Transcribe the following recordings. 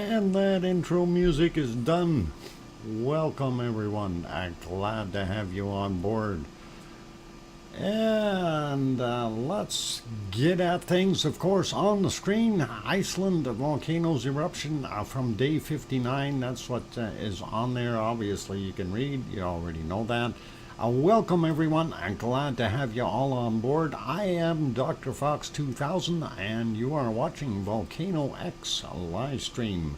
And that intro music is done. Welcome everyone. I'm glad to have you on board. And let's get at things. Of course, on the screen, Iceland volcanoes eruption from day 59. That's what is on there. Obviously, you can read. You already know that. Welcome everyone. I'm glad to have you all on board. I am DrFox2000 and you are watching VolcanoX live stream.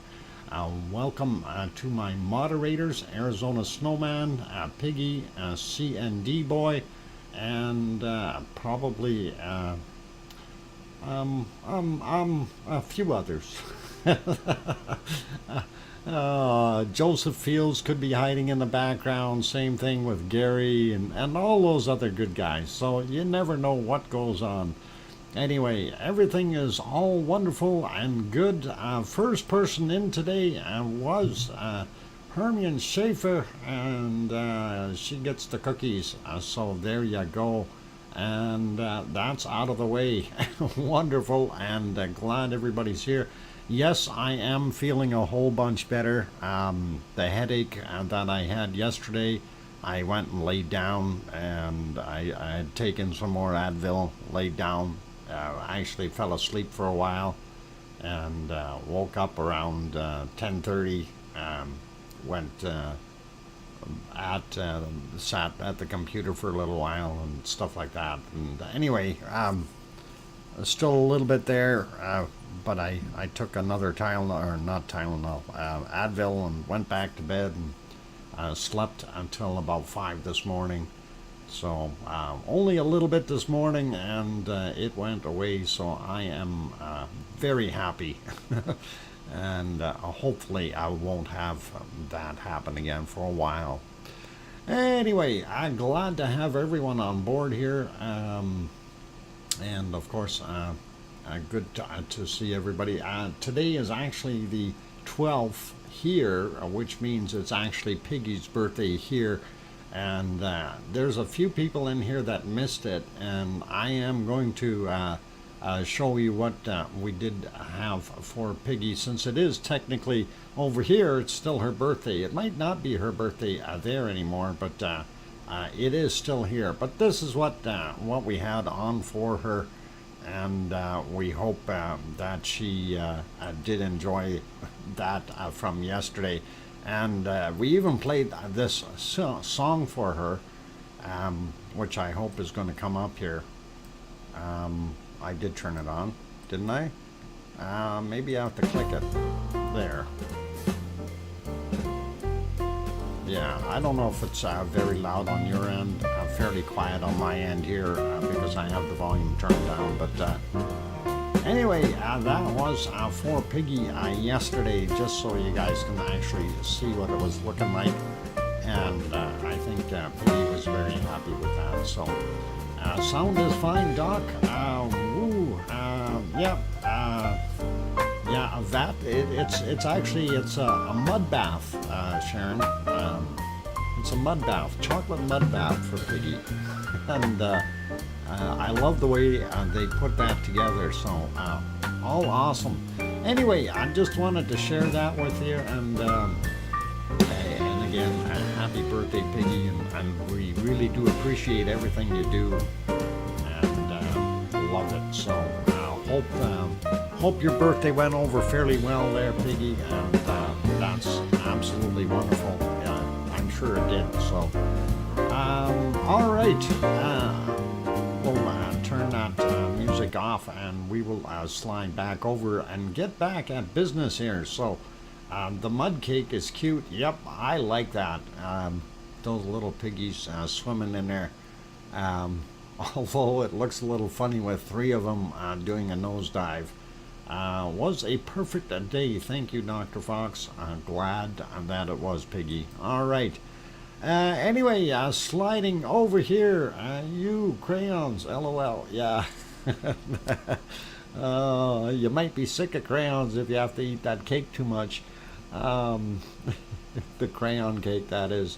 Welcome to my moderators, Arizona Snowman, Piggy, CND Boy, and probably a few others. Joseph Fields could be hiding in the background. Same thing with Gary and all those other good guys. So you never know what goes on. Anyway, everything is all wonderful and good. First person in today was Hermione Schaefer, and she gets the cookies. So there you go. And that's out of the way. Wonderful, and glad everybody's here. Yes, I am feeling a whole bunch better. The headache that I had yesterday, I went and laid down, and I had taken some more Advil, laid down. I actually fell asleep for a while, and woke up around 10:30. Sat at the computer for a little while and stuff like that. And anyway, still a little bit there. But I took another Advil, and went back to bed and slept until about 5 this morning. So only a little bit this morning, and it went away. So I am very happy. And hopefully I won't have that happen again for a while. Anyway, I'm glad to have everyone on board here. And of course, good to see everybody. Today is actually the 12th here, which means it's actually Piggy's birthday here. And there's a few people in here that missed it, and I am going to show you what we did have for Piggy. Since it is technically over here, it's still her birthday. It might not be her birthday there anymore, but it is still here. But this is what we had on for her. And we hope that she did enjoy that from yesterday. And we even played this song for her, which I hope is going to come up here. I did turn it on, didn't I? Maybe I have to click it. There. Yeah, I don't know if it's very loud on your end. Fairly quiet on my end here because I have the volume turned down. But anyway, that was for Piggy yesterday, just so you guys can actually see what it was looking like. And I think Piggy was very happy with that. So sound is fine, Doc. That it's actually a mud bath, Sharon. It's a mud bath, chocolate mud bath for Piggy, and I love the way they put that together. So all awesome. Anyway, I just wanted to share that with you, and again, happy birthday, Piggy, and we really do appreciate everything you do, and love it. So hope your birthday went over fairly well there, Piggy, and that's absolutely wonderful. I'm sure it did. So all right, we'll turn that music off, and we will slide back over and get back at business here. So the mud cake is cute. Yep, I like that. Those little piggies swimming in there. Although it looks a little funny with 3 of them doing a nosedive. Was a perfect day. Thank you, Dr. Fox. Glad that it was, Piggy. All right. Anyway, sliding over here. You crayons, LOL. Yeah. You might be sick of crayons if you have to eat that cake too much. The crayon cake, that is.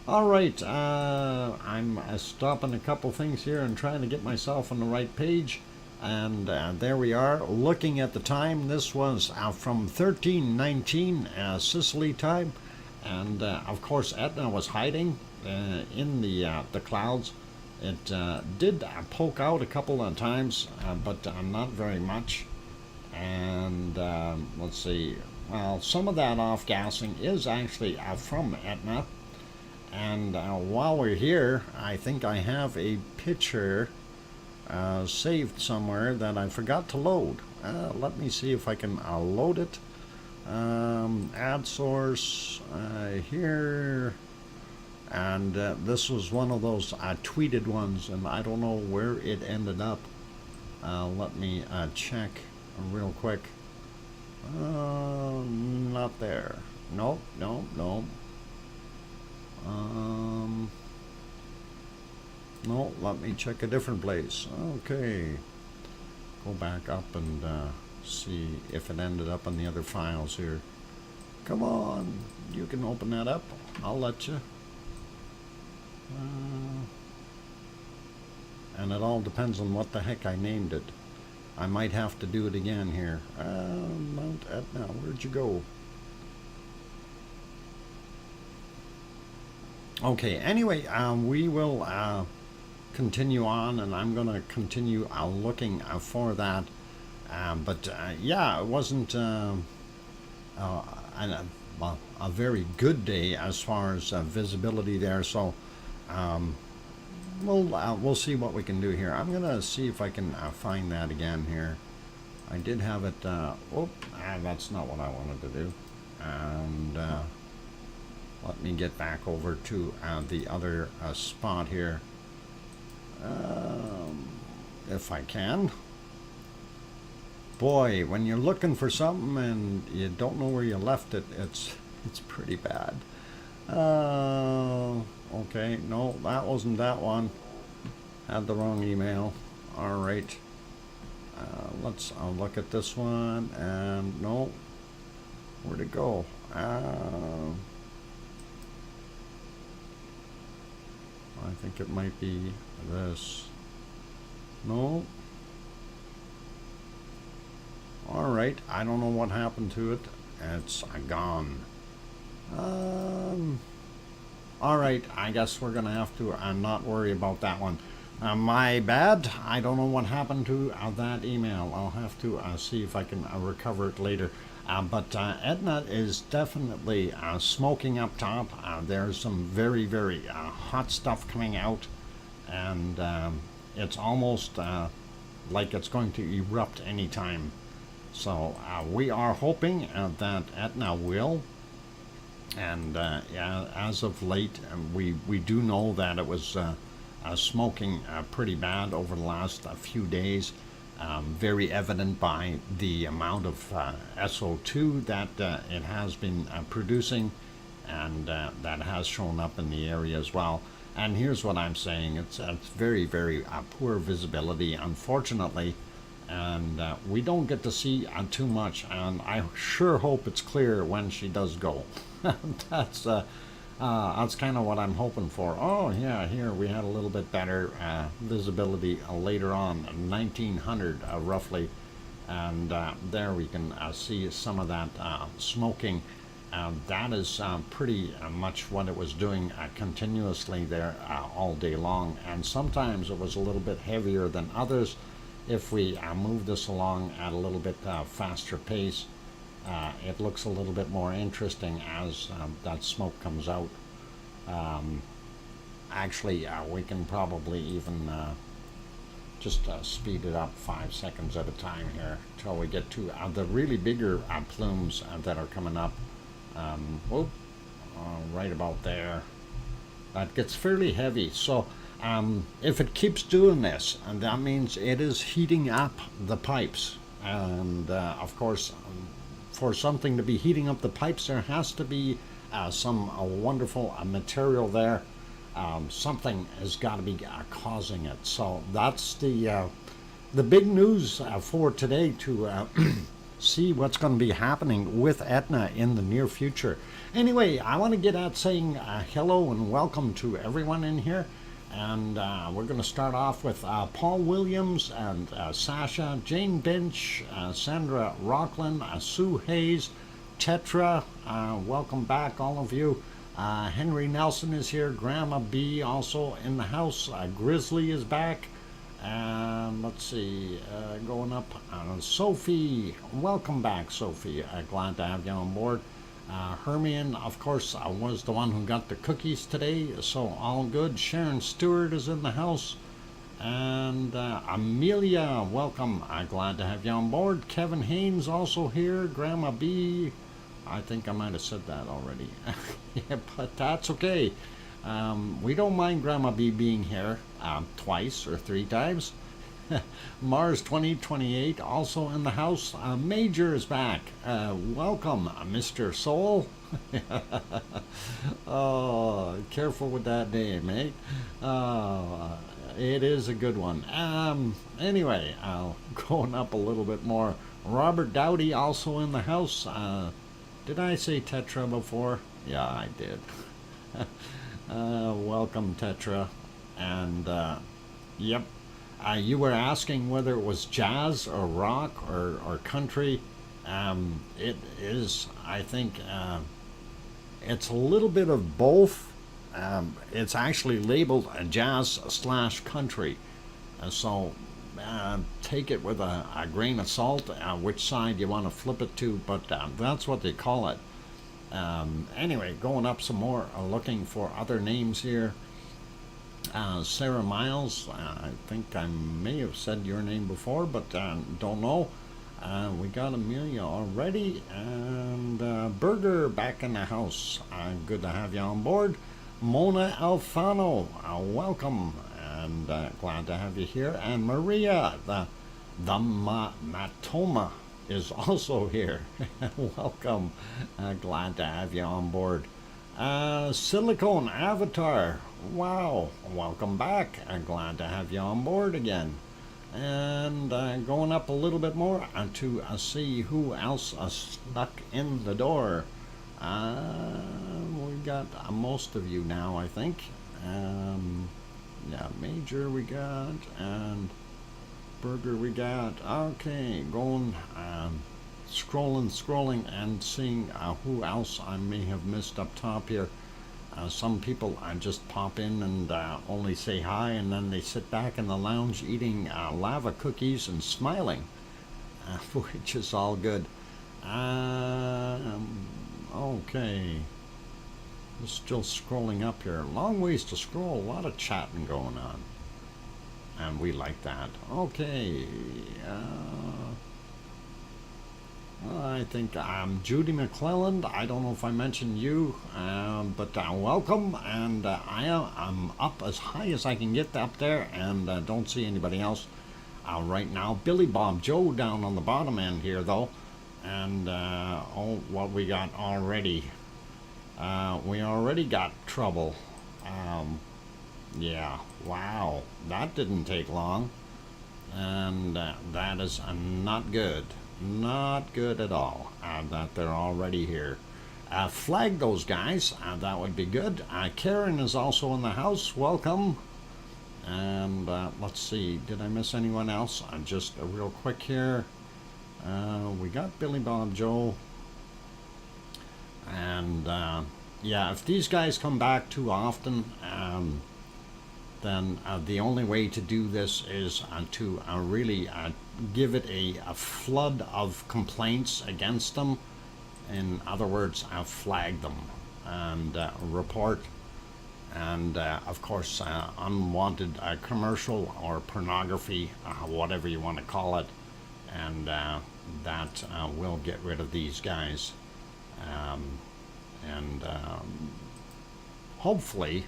All right. I'm stopping a couple things here and trying to get myself on the right page. And there we are, looking at the time. This was from 1319 Sicily time, and of course Etna was hiding in the clouds. It did poke out a couple of times, but not very much. And let's see, well, some of that off-gassing is actually from Etna. And while we're here, I think I have a picture saved somewhere that I forgot to load. Let me see if I can load it. Add source here. And this was one of those tweeted ones, and I don't know where it ended up. Let me check real quick. Not there. Nope, nope, nope. No, let me check a different place. Okay. Go back up and see if it ended up on the other files here. Come on, you can open that up. I'll let you. And it all depends on what the heck I named it. I might have to do it again here. Mount Etna, where'd you go? Okay, anyway, we will continue on, and I'm going to continue looking for that. But yeah, it wasn't a very good day as far as visibility there, so we'll see what we can do here. I'm going to see if I can find that again here. I did have it, that's not what I wanted to do. And let me get back over to the other spot here, if I can. Boy, when you're looking for something and you don't know where you left it, it's pretty bad. Okay, no, that wasn't that one. Had the wrong email. All right. Let's look at this one, and no, where'd it go? I think it might be this. No. All right, I don't know what happened to it. It's gone. All right, I guess we're gonna have to not worry about that one. My bad. I don't know what happened to that email. I'll have to see if I can recover it later. But Etna is definitely smoking up top. There's some very, very hot stuff coming out, and it's almost like it's going to erupt anytime. So we are hoping that Etna will. And as of late, we do know that it was smoking pretty bad over the last few days. Very evident by the amount of SO2 that it has been producing, and that has shown up in the area as well. And here's what I'm saying: it's very, very poor visibility, unfortunately, and we don't get to see too much. And I sure hope it's clear when she does go. That's kind of what I'm hoping for. Oh yeah, here we had a little bit better visibility later on, 1900 roughly, and there we can see some of that smoking. That is pretty much what it was doing continuously there all day long, and sometimes it was a little bit heavier than others. If we move this along at a little bit faster pace, it looks a little bit more interesting as that smoke comes out. Actually, we can probably even just speed it up 5 seconds at a time here till we get to the really bigger plumes that are coming up. Right about there. That gets fairly heavy. So if it keeps doing this, and that means it is heating up the pipes. And of course, for something to be heating up the pipes, there has to be some wonderful material there. Something has got to be causing it. So that's the big news for today, to see what's going to be happening with Etna in the near future. Anyway, I want to get at saying hello and welcome to everyone in here. And we're going to start off with Paul Williams and Sasha, Jane Bench, Sandra Rockland, Sue Hayes, Tetra. Welcome back, all of you. Henry Nelson is here. Grandma B also in the house. Grizzly is back. And let's see, going up. Sophie, welcome back, Sophie. Glad to have you on board. Hermione, of course, was the one who got the cookies today, so all good. Sharon Stewart is in the house. And Amelia, welcome. Glad to have you on board. Kevin Haynes also here. Grandma B, I think I might have said that already. Yeah, but that's okay. We don't mind Grandma B being here twice or three times. Mars 2028 also in the house. Major is back. Welcome, Mr. Soul. Oh, careful with that name, eh? It is a good one. Anyway, going up a little bit more. Robert Dowdy also in the house. Did I say Tetra before? Yeah, I did. Welcome, Tetra. And, yep. You were asking whether it was jazz or rock or country. It is, I think, it's a little bit of both. It's actually labeled a jazz/country. So take it with a grain of salt, which side you want to flip it to, but that's what they call it. Anyway, going up some more, looking for other names here. Sarah Miles, I think I may have said your name before, but don't know. We got Amelia already, and Berger back in the house. Good to have you on board. Mona Alfano, welcome, and glad to have you here. And Maria, the Matoma, is also here. Welcome, glad to have you on board. Silicone Avatar, wow, welcome back. Glad to have you on board again. And going up a little bit more to see who else snuck in the door. We got most of you now, I think. Yeah, Major we got, and Burger we got. Okay, going, scrolling and seeing who else I may have missed up top here. Some people just pop in and only say hi, and then they sit back in the lounge eating lava cookies and smiling, which is all good. Okay, just still scrolling up here. Long ways to scroll, a lot of chatting going on, and we like that. Okay, I think Judy McClelland. I don't know if I mentioned you, but welcome. And I'm up as high as I can get up there, and don't see anybody else right now. Billy Bob Joe down on the bottom end here, though. And oh, what we got already? We already got trouble. Yeah, wow, that didn't take long, and that is not good. Not good at all that they're already here. Flag those guys, that would be good. Karen is also in the house, welcome. And let's see, did I miss anyone else? Just real quick here. We got Billy Bob Joe. And yeah, if these guys come back too often, then the only way to do this is to really give it a flood of complaints against them. In other words, flag them and report, and of course unwanted commercial or pornography, whatever you want to call it, and that will get rid of these guys, and hopefully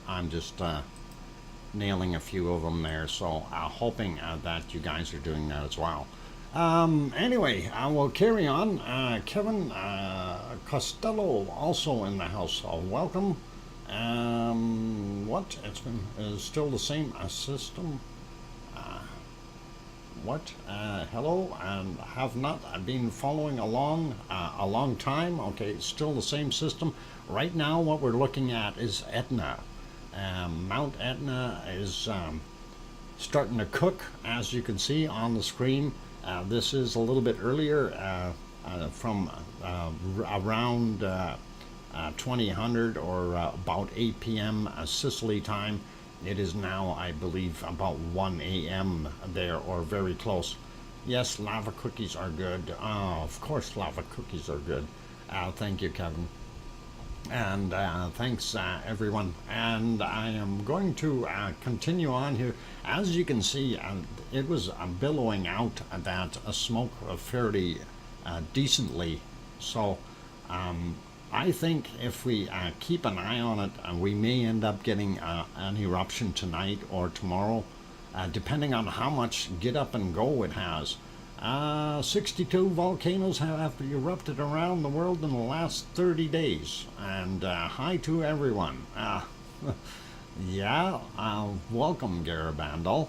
I'm just nailing a few of them there, so hoping that you guys are doing that as well. Anyway, I will carry on. Kevin Costello also in the house, so welcome. What? It's been still the same system. What? Hello, and have not been following along a long time. Okay, still the same system. Right now what we're looking at is Etna. Mount Etna is starting to cook, as you can see on the screen. This is a little bit earlier, from around 2000 or about 8 p.m. Sicily time. It is now, I believe, about 1 a.m. there, or very close. Yes, lava cookies are good. Of course lava cookies are good. Thank you, Kevin. And thanks, everyone. And I am going to continue on here. As you can see, it was billowing out that smoke fairly decently. So I think if we keep an eye on it, we may end up getting an eruption tonight or tomorrow, depending on how much get up and go it has. 62 volcanoes have erupted around the world in the last 30 days. And hi to everyone. Yeah, welcome, Garabandal.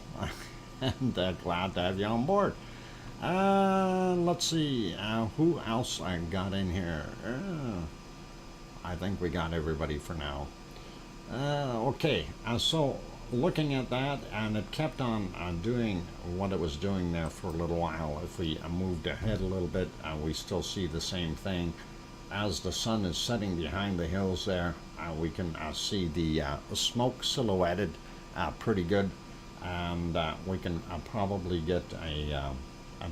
And glad to have you on board. Let's see, who else I got in here? I think we got everybody for now. Okay, so looking at that, and it kept on doing what it was doing there for a little while. If we moved ahead a little bit, we still see the same thing. As the sun is setting behind the hills there, we can see the smoke silhouetted pretty good, and we can probably get a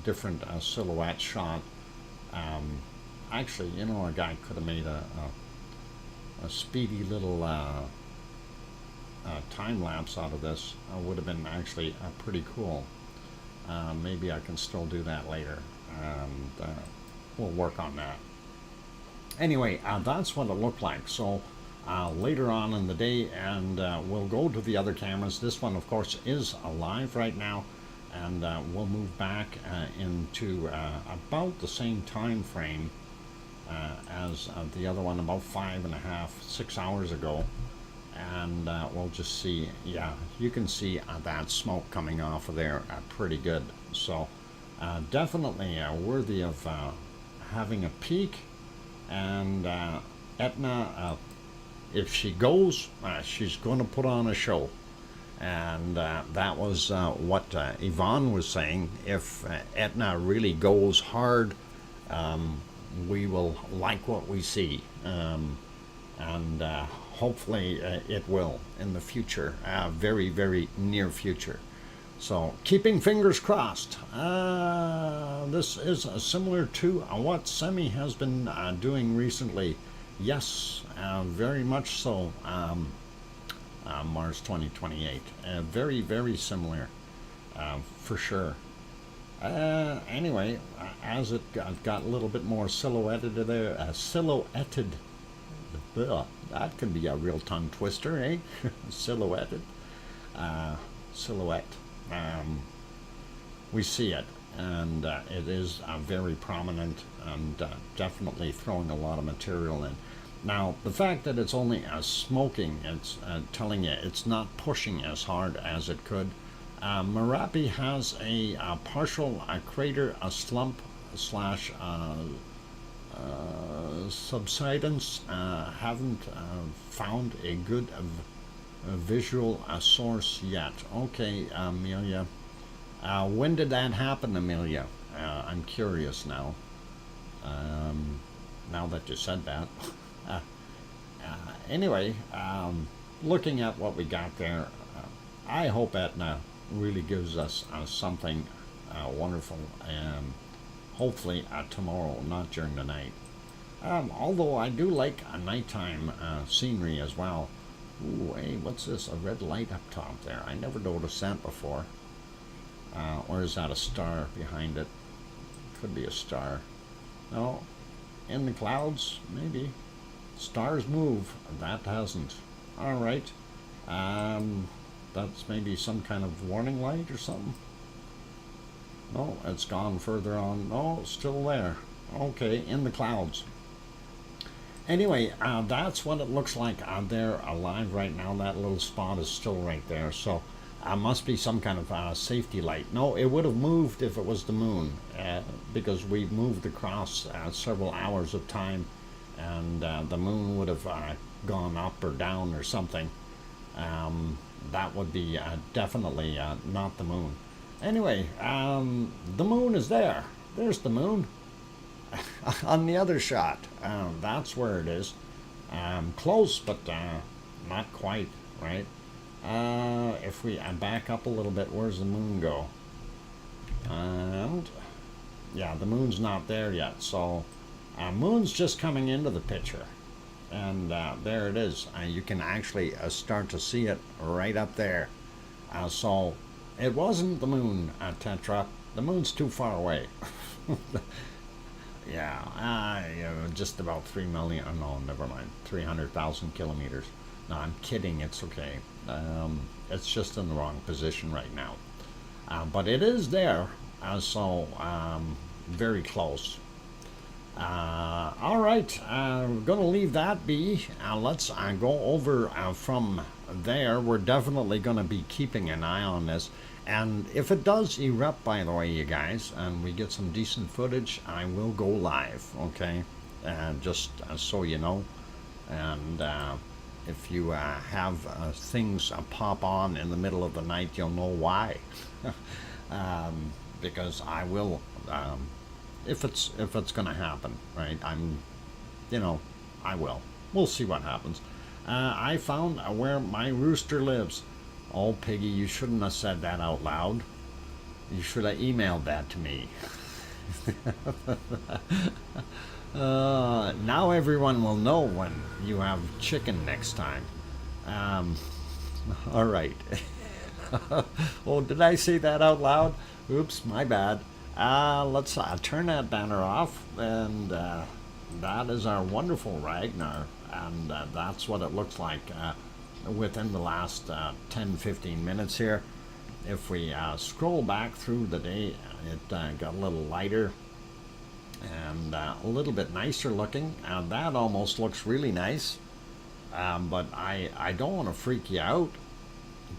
different silhouette shot. Actually, you know, a guy could have made a speedy little time lapse out of this. Would have been actually pretty cool. Maybe I can still do that later, and we'll work on that. Anyway, that's what it looked like. So later on in the day, and we'll go to the other cameras. This one, of course, is alive right now, and we'll move back into about the same time frame as the other one, about 5.5, 6 hours ago. And we'll just see, yeah, you can see that smoke coming off of there pretty good. So definitely worthy of having a peek. And Etna, if she goes, she's going to put on a show. And that was what Yvonne was saying. If Etna really goes hard, we will like what we see. And hopefully it will in the future, very, very near future. So keeping fingers crossed. This is similar to what Semi has been doing recently. Yes, very much so. Mars 2028. Very, very similar, for sure. Anyway, as it got a little bit more silhouetted there, silhouetted. Ugh, that can be a real tongue twister, eh? Silhouetted. Silhouette. We see it, and it is very prominent, and definitely throwing a lot of material in. Now, the fact that it's only smoking, it's telling you it's not pushing as hard as it could. Merapi has a partial crater, a slump slash subsidence. Haven't found a good visual source yet. Okay, Amelia. When did that happen, Amelia? I'm curious now. Now that you said that. Anyway, looking at what we got there, I hope Etna really gives us something wonderful, and hopefully tomorrow, not during the night. Although I do like a nighttime scenery as well. Ooh, hey, what's this? A red light up top there. I never noticed that before. Or is that a star behind it? Could be a star. No, in the clouds, maybe. Stars move. That hasn't. All right. That's maybe some kind of warning light or something. No, it's gone further on. No, still there. Okay, in the clouds. Anyway, that's what it looks like out there alive right now. That little spot is still right there. So must be some kind of safety light. No, it would have moved if it was the moon, because we moved across several hours of time, and the moon would have gone up or down or something. That would be definitely not the moon. Anyway, the moon is there. There's the moon on the other shot. That's where it is. Close, but not quite, right? If we back up a little bit, where's the moon go? And yeah, the moon's not there yet. So moon's just coming into the picture. And there it is. You can actually start to see it right up there. So it wasn't the moon, Tetra. The moon's too far away. Yeah, just about 3 million. Oh, no, never mind. 300,000 kilometers. No, I'm kidding. It's okay. It's just in the wrong position right now. But it is there. So very close. All right, I'm going to leave that be. Let's go over from there. We're definitely going to be keeping an eye on this. And if it does erupt, by the way, you guys, and we get some decent footage, I will go live, okay? Just so you know. And if you have things pop on in the middle of the night, you'll know why. Because I will... if it's gonna happen, right? I will. We'll see what happens. I found where my rooster lives. Oh, Piggy, you shouldn't have said that out loud. You should have emailed that to me. Now everyone will know when you have chicken next time. All right. Oh, did I say that out loud? Oops, my bad. Let's turn that banner off, and that is our wonderful Ragnar, and that's what it looks like within the last 10-15 minutes here. If we scroll back through the day, it got a little lighter and a little bit nicer looking. That almost looks really nice, but I don't want to freak you out,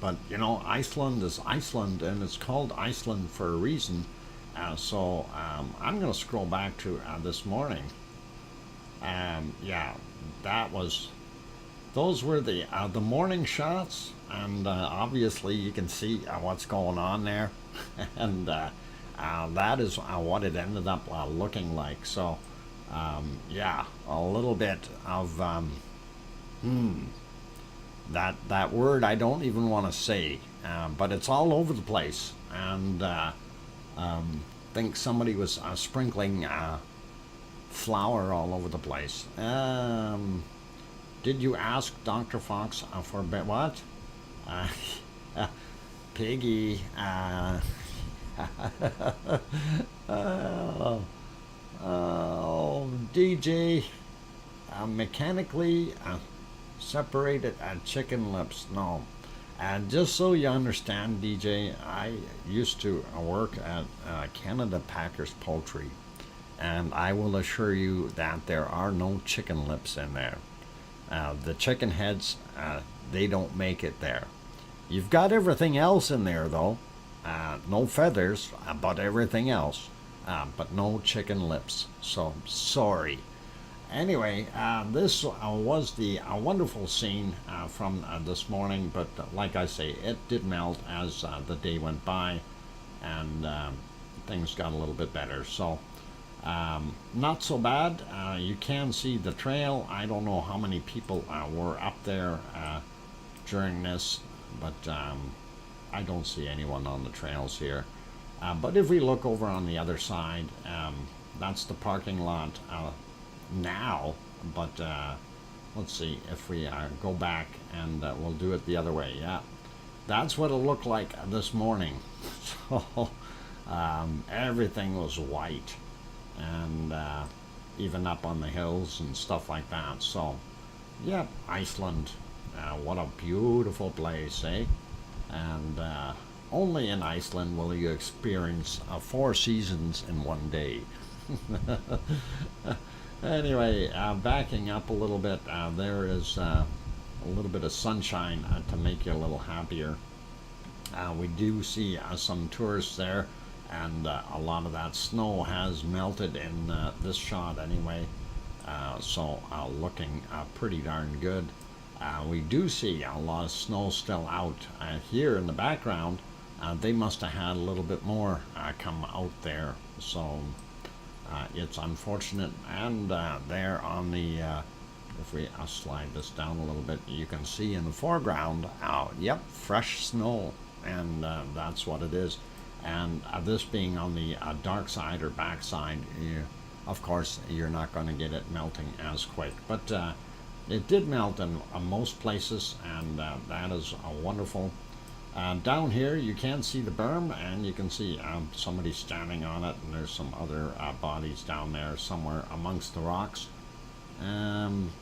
but Iceland is Iceland, and it's called Iceland for a reason. So I'm going to scroll back to this morning. Yeah, those were the morning shots, and obviously you can see what's going on there, and that is what it ended up looking like. So yeah, a little bit of that word I don't even want to say, but it's all over the place, and think somebody was sprinkling flour all over the place. Did you ask Dr. Fox for what? Piggy. DJ. Mechanically separated chicken lips. No. And just so you understand, DJ, I used to work at Canada Packers Poultry, and I will assure you that there are no chicken lips in there. The chicken heads, they don't make it there. You've got everything else in there, though. No feathers, but everything else. But no chicken lips. So, sorry. Anyway, this was the wonderful scene from this morning, but like I say, it did melt as the day went by, and things got a little bit better. So, not so bad. You can see the trail. I don't know how many people were up there during this, but I don't see anyone on the trails here. But if we look over on the other side, that's the parking lot now, but let's see if we go back, and we'll do it the other way. Yeah, that's what it looked like this morning. So everything was white, and even up on the hills and stuff like that. So yeah, Iceland, what a beautiful place, eh? And only in Iceland will you experience 4 seasons in one day. Anyway, backing up a little bit, there is a little bit of sunshine to make you a little happier. We do see some tourists there, and a lot of that snow has melted in this shot anyway, so looking pretty darn good. we do see a lot of snow still out here in the background. They must have had a little bit more come out there, so it's unfortunate. And there on the if we slide this down a little bit, you can see in the foreground, yep, fresh snow, and that's what it is. And this being on the dark side or back side, of course you're not going to get it melting as quick, but it did melt in most places, and that is wonderful. Down here you can see the berm, and you can see somebody standing on it, and there's some other bodies down there somewhere amongst the rocks.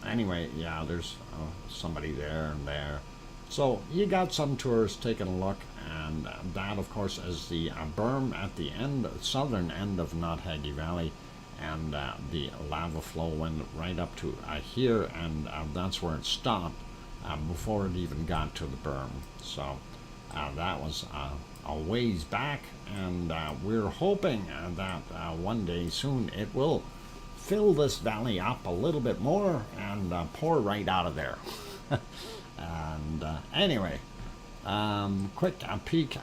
Anyway, yeah, there's somebody there and there. So you got some tourists taking a look, and that of course is the berm at the end, southern end of Nothaggy Valley, and the lava flow went right up to here, and that's where it stopped before it even got to the berm. So that was a ways back, and we're hoping that one day soon it will fill this valley up a little bit more and pour right out of there. And anyway, quick peek.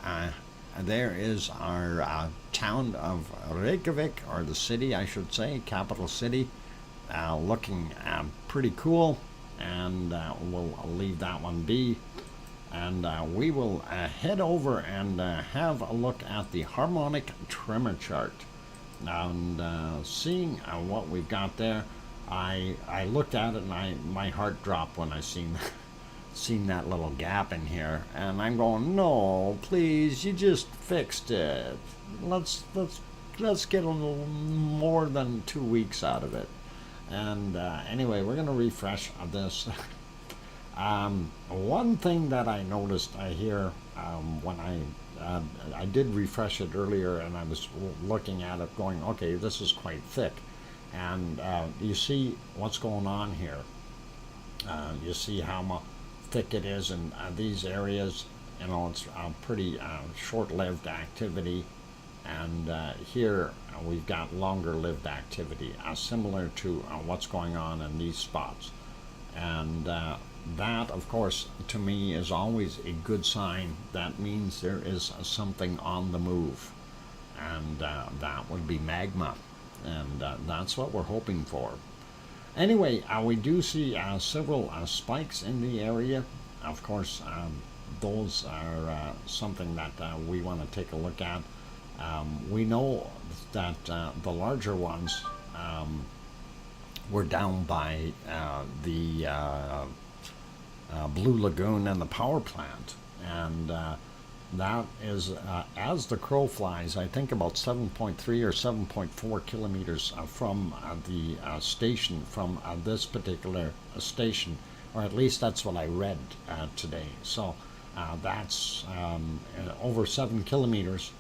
There is our town of Reykjavik, or the city, I should say, capital city, looking pretty cool. And we'll leave that one be. And we will head over and have a look at the harmonic tremor chart. And seeing what we've got there, I looked at it and my heart dropped when I seen that little gap in here, and I'm going, no, please, you just fixed it. Let's get a little more than 2 weeks out of it. And anyway, we're gonna refresh this. One thing that I noticed here when I did refresh it earlier, and I was looking at it going, okay, this is quite thick, and you see what's going on here. You see how thick it is in these areas. You know, it's pretty short-lived activity, and here we've got longer-lived activity, similar to what's going on in these spots. And that, of course, to me is always a good sign. That means there is something on the move, and that would be magma, and that's what we're hoping for. Anyway, we do see several spikes in the area. Of course, those are something that we want to take a look at. We know that the larger ones were down by the Blue Lagoon and the power plant, and that is, as the crow flies, I think about 7.3 or 7.4 kilometers from the station, from this particular station, or at least that's what I read today. So that's over 7 kilometers.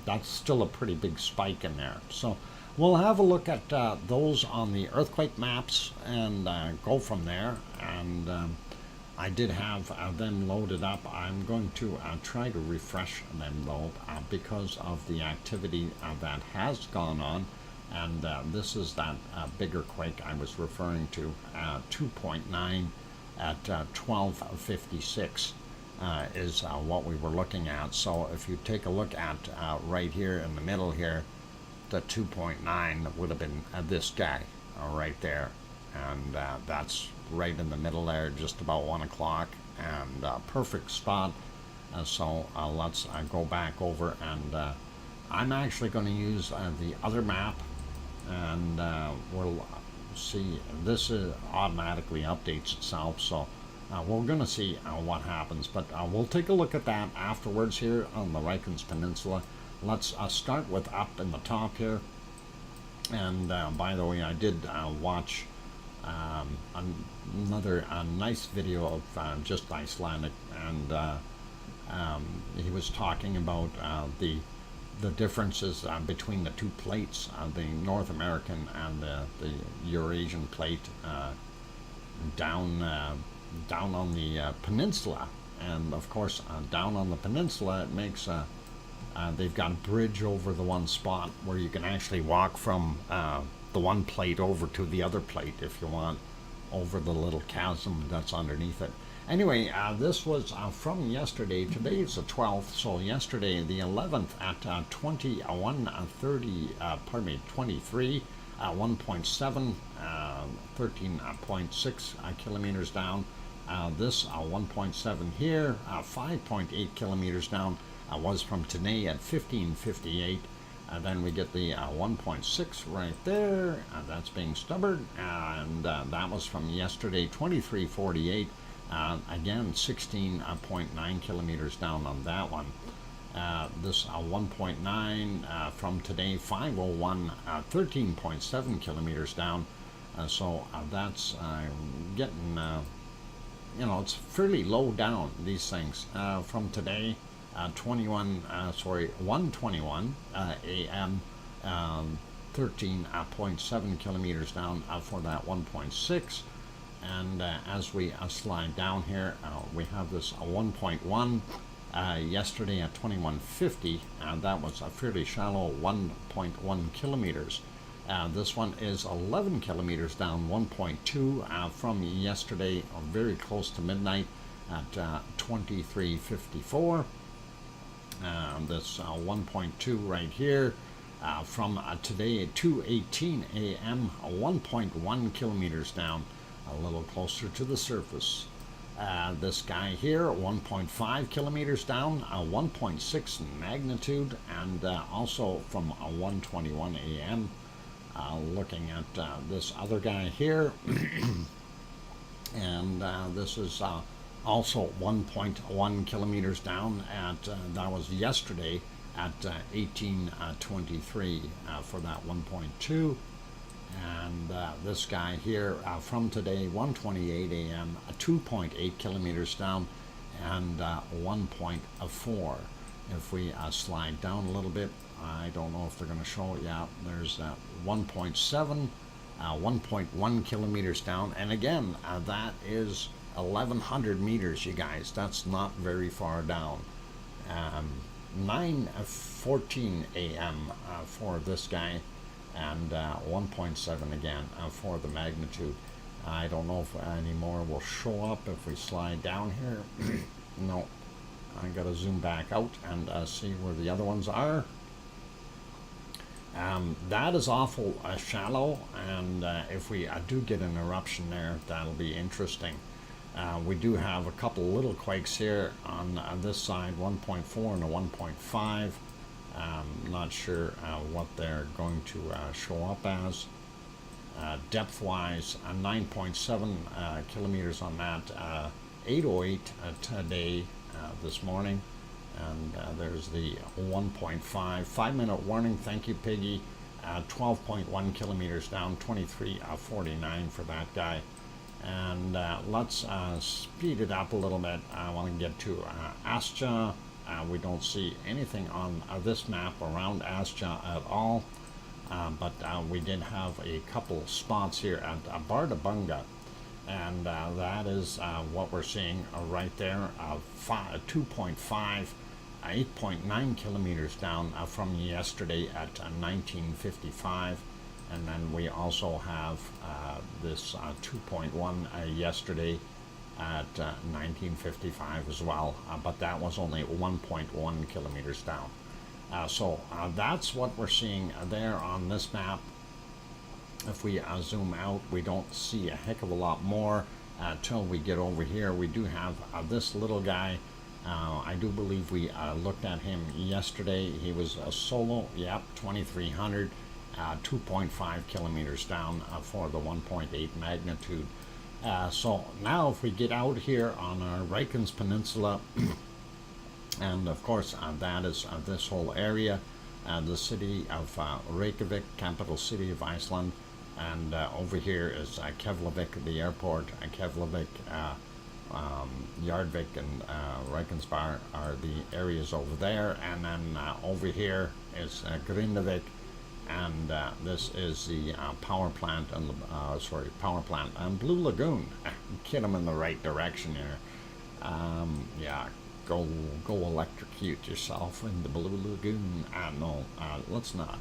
That's still a pretty big spike in there. So we'll have a look at those on the earthquake maps and go from there. And I did have them loaded up. I'm going to try to refresh them though, because of the activity that has gone on. And this is that bigger quake I was referring to, 2.9 at 12:56 is what we were looking at. So if you take a look at right here in the middle here, the 2.9 would have been this guy right there, and that's right in the middle there, just about 1 o'clock, and perfect spot. So let's go back over, and I'm actually going to use the other map, and we'll see. This automatically updates itself, so we're going to see what happens, but we'll take a look at that afterwards here on the Reykjanes Peninsula. Let's start with up in the top here. And by the way, I did watch another nice video of just Icelandic, and he was talking about the differences between the two plates, the North American and the Eurasian plate, down on the peninsula. And of course, down on the peninsula, it makes they've got a bridge over the one spot where you can actually walk from the one plate over to the other plate if you want. over the little chasm that's underneath it. Anyway, this was from yesterday. Today is the 12th, so yesterday, the 11th, at 23, 1.7, 13.6 kilometers down. This 1.7 here, 5.8 kilometers down, was from today at 15:58. Then we get the 1.6 right there. That's being stubborn, and that was from yesterday, 23:48. Again, 16.9 kilometers down on that one. This 1.9 from today, 5:01, 13.7 kilometers down. So that's getting, it's fairly low down, these things. From today, 1:21 a.m., 13.7 kilometers down for that 1.6. And as we slide down here, we have this 1.1 yesterday at 21:50. That was a fairly shallow 1.1 kilometers. This one is 11 kilometers down, 1.2 from yesterday, very close to midnight at 23:54. This 1.2 right here from today at 2:18 a.m., 1.1 kilometers down, a little closer to the surface. This guy here, 1.5 kilometers down, 1.6 magnitude, and also from 1:21 a.m. Looking at this other guy here, and this is also 1.1 kilometers down at that was yesterday at 18:23 for that 1.2. And this guy here from today, 1:28 a.m., 2.8 kilometers down, and 1.4. If we slide down a little bit, I don't know if they're going to show it. Yeah, there's 1.7, 1.1 kilometers down, and again, that is 1,100 meters, you guys. That's not very far down. 9:14 a.m. For this guy, and 1.7 again for the magnitude. I don't know if any more will show up if we slide down here. No, I gotta zoom back out and see where the other ones are. That is awful shallow, and if we do get an eruption there, that'll be interesting. We do have a couple little quakes here on this side, 1.4 and a 1.5. Not sure what they're going to show up as. Depth-wise, 9.7 kilometers on that, 8:08 today, this morning. And there's the 1.5, 5-minute warning, thank you, Piggy. 12.1 kilometers down, 23:49 for that guy. And let's speed it up a little bit. I want to get to Astja. We don't see anything on this map around Astja at all, but we did have a couple spots here at Bardabunga, and that is what we're seeing right there, 2.5, 8.9 kilometers down from yesterday at 19:55. And then we also have this 2.1 yesterday at 19:55 as well, but that was only 1.1 kilometers down. So that's what we're seeing there on this map. If we zoom out, we don't see a heck of a lot more till we get over here. We do have this little guy. I do believe we looked at him yesterday. He was a solo, yep, 2300. 2.5 kilometers down for the 1.8 magnitude. So now if we get out here on our Reykjanes Peninsula, and of course that is this whole area, the city of Reykjavik, capital city of Iceland, and over here is Keflavik, the airport. Keflavik, Yardvik, and Reykjanesbær are the areas over there, and then over here is Grindavik. And this is the power plant and Blue Lagoon. Get them in the right direction here. Yeah, go electrocute yourself in the Blue Lagoon. No, let's not.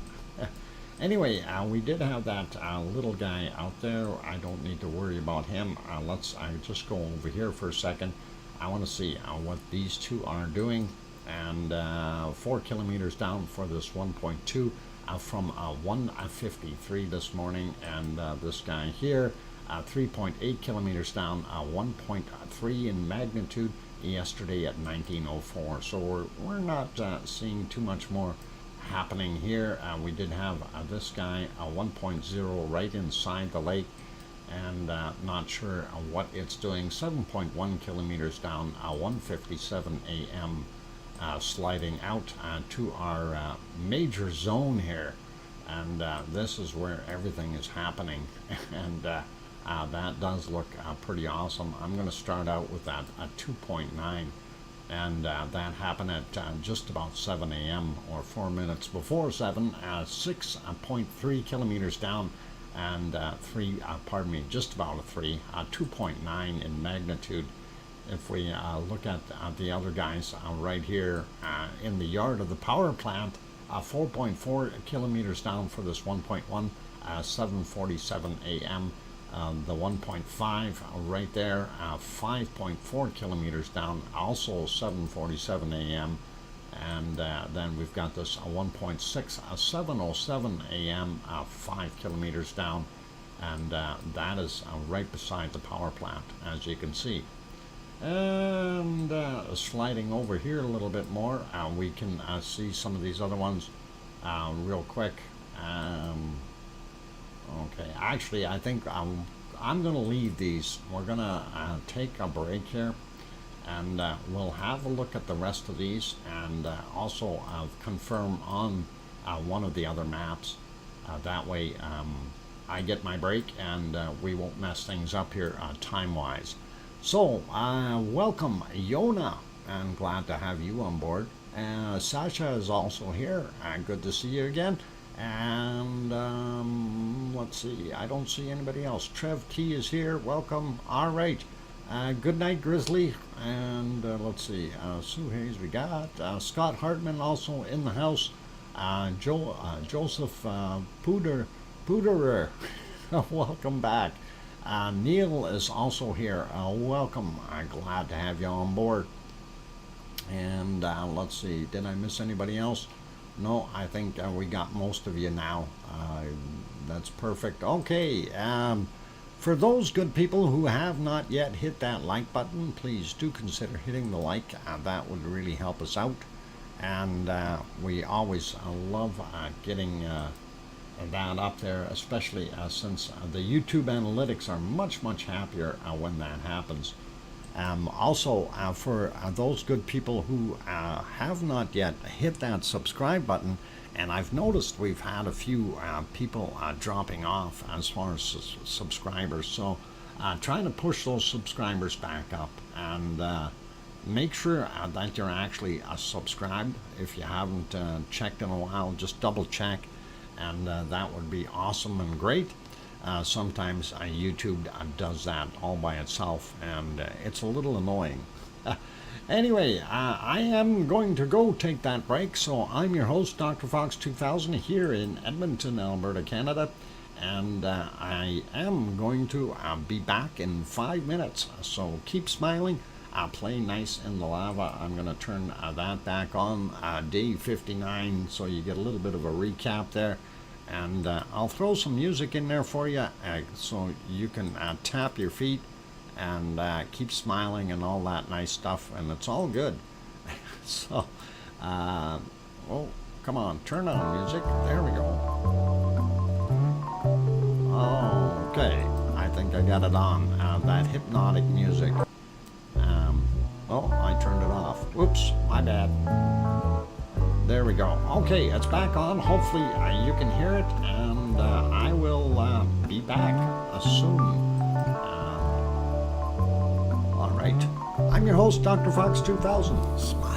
Anyway, we did have that little guy out there. I don't need to worry about him. Let's just go over here for a second. I want to see what these two are doing. And 4 kilometers down for this 1.2 from 153 this morning. And this guy here, 3.8 kilometers down, 1.3 in magnitude yesterday at 1904. So we're not seeing too much more happening here. We did have this guy 1.0 right inside the lake, and not sure what it's doing. 7.1 kilometers down, 1:57 a.m. Sliding out to our major zone here, and this is where everything is happening. And that does look pretty awesome. I'm going to start out with that 2.9. And that happened at just about 7 a.m. or 4 minutes before 7, 6.3 kilometers down, and just about a 3, 2.9 in magnitude. If we look at the other guys right here in the yard of the power plant, 4.4 kilometers down for this 1.1, 7:47 a.m. The 1.5 right there, 5.4 kilometers down, also 7:47 a.m. And then we've got this 1.6, 7:07 a.m., 5 kilometers down, and that is right beside the power plant, as you can see. And sliding over here a little bit more, we can see some of these other ones real quick. Okay, actually, I think I'm going to leave these. We're going to take a break here, and we'll have a look at the rest of these, and also confirm on one of the other maps. That way I get my break, and we won't mess things up here time-wise. So, welcome, Yona, and glad to have you on board. Sasha is also here. Good to see you again. And let's see, I don't see anybody else. Trev T is here. Welcome. All right. Good night, Grizzly. And let's see, Sue Hayes we got. Scott Hartman also in the house. Joseph Puderer. Welcome back. Neil is also here. Welcome. Glad to have you on board. And let's see, did I miss anybody else? No, I think we got most of you now. That's perfect. Okay, for those good people who have not yet hit that like button, please do consider hitting the like. That would really help us out. And we always love getting that up there, especially since the YouTube analytics are much, much happier when that happens. Also, for those good people who have not yet hit that subscribe button, and I've noticed we've had a few people dropping off as far as subscribers, so trying to push those subscribers back up, and make sure that you're actually subscribed. If you haven't checked in a while, just double check, and that would be awesome and great. Sometimes YouTube does that all by itself, and it's a little annoying. Anyway, I am going to go take that break, so I'm your host, DrFox2000, here in Edmonton, Alberta, Canada, and I am going to be back in 5 minutes, so keep smiling, play nice in the lava. I'm going to turn that back on, day 59, so you get a little bit of a recap there. And I'll throw some music in there for you so you can tap your feet and keep smiling and all that nice stuff, and it's all good. So, oh, come on, turn on music. There we go. Okay, I think I got it on. That hypnotic music. Oh, I turned it off. Whoops, my bad. There we go. Okay, it's back on. Hopefully you can hear it, and I will be back soon. All right. I'm your host, DrFox2000. Smile.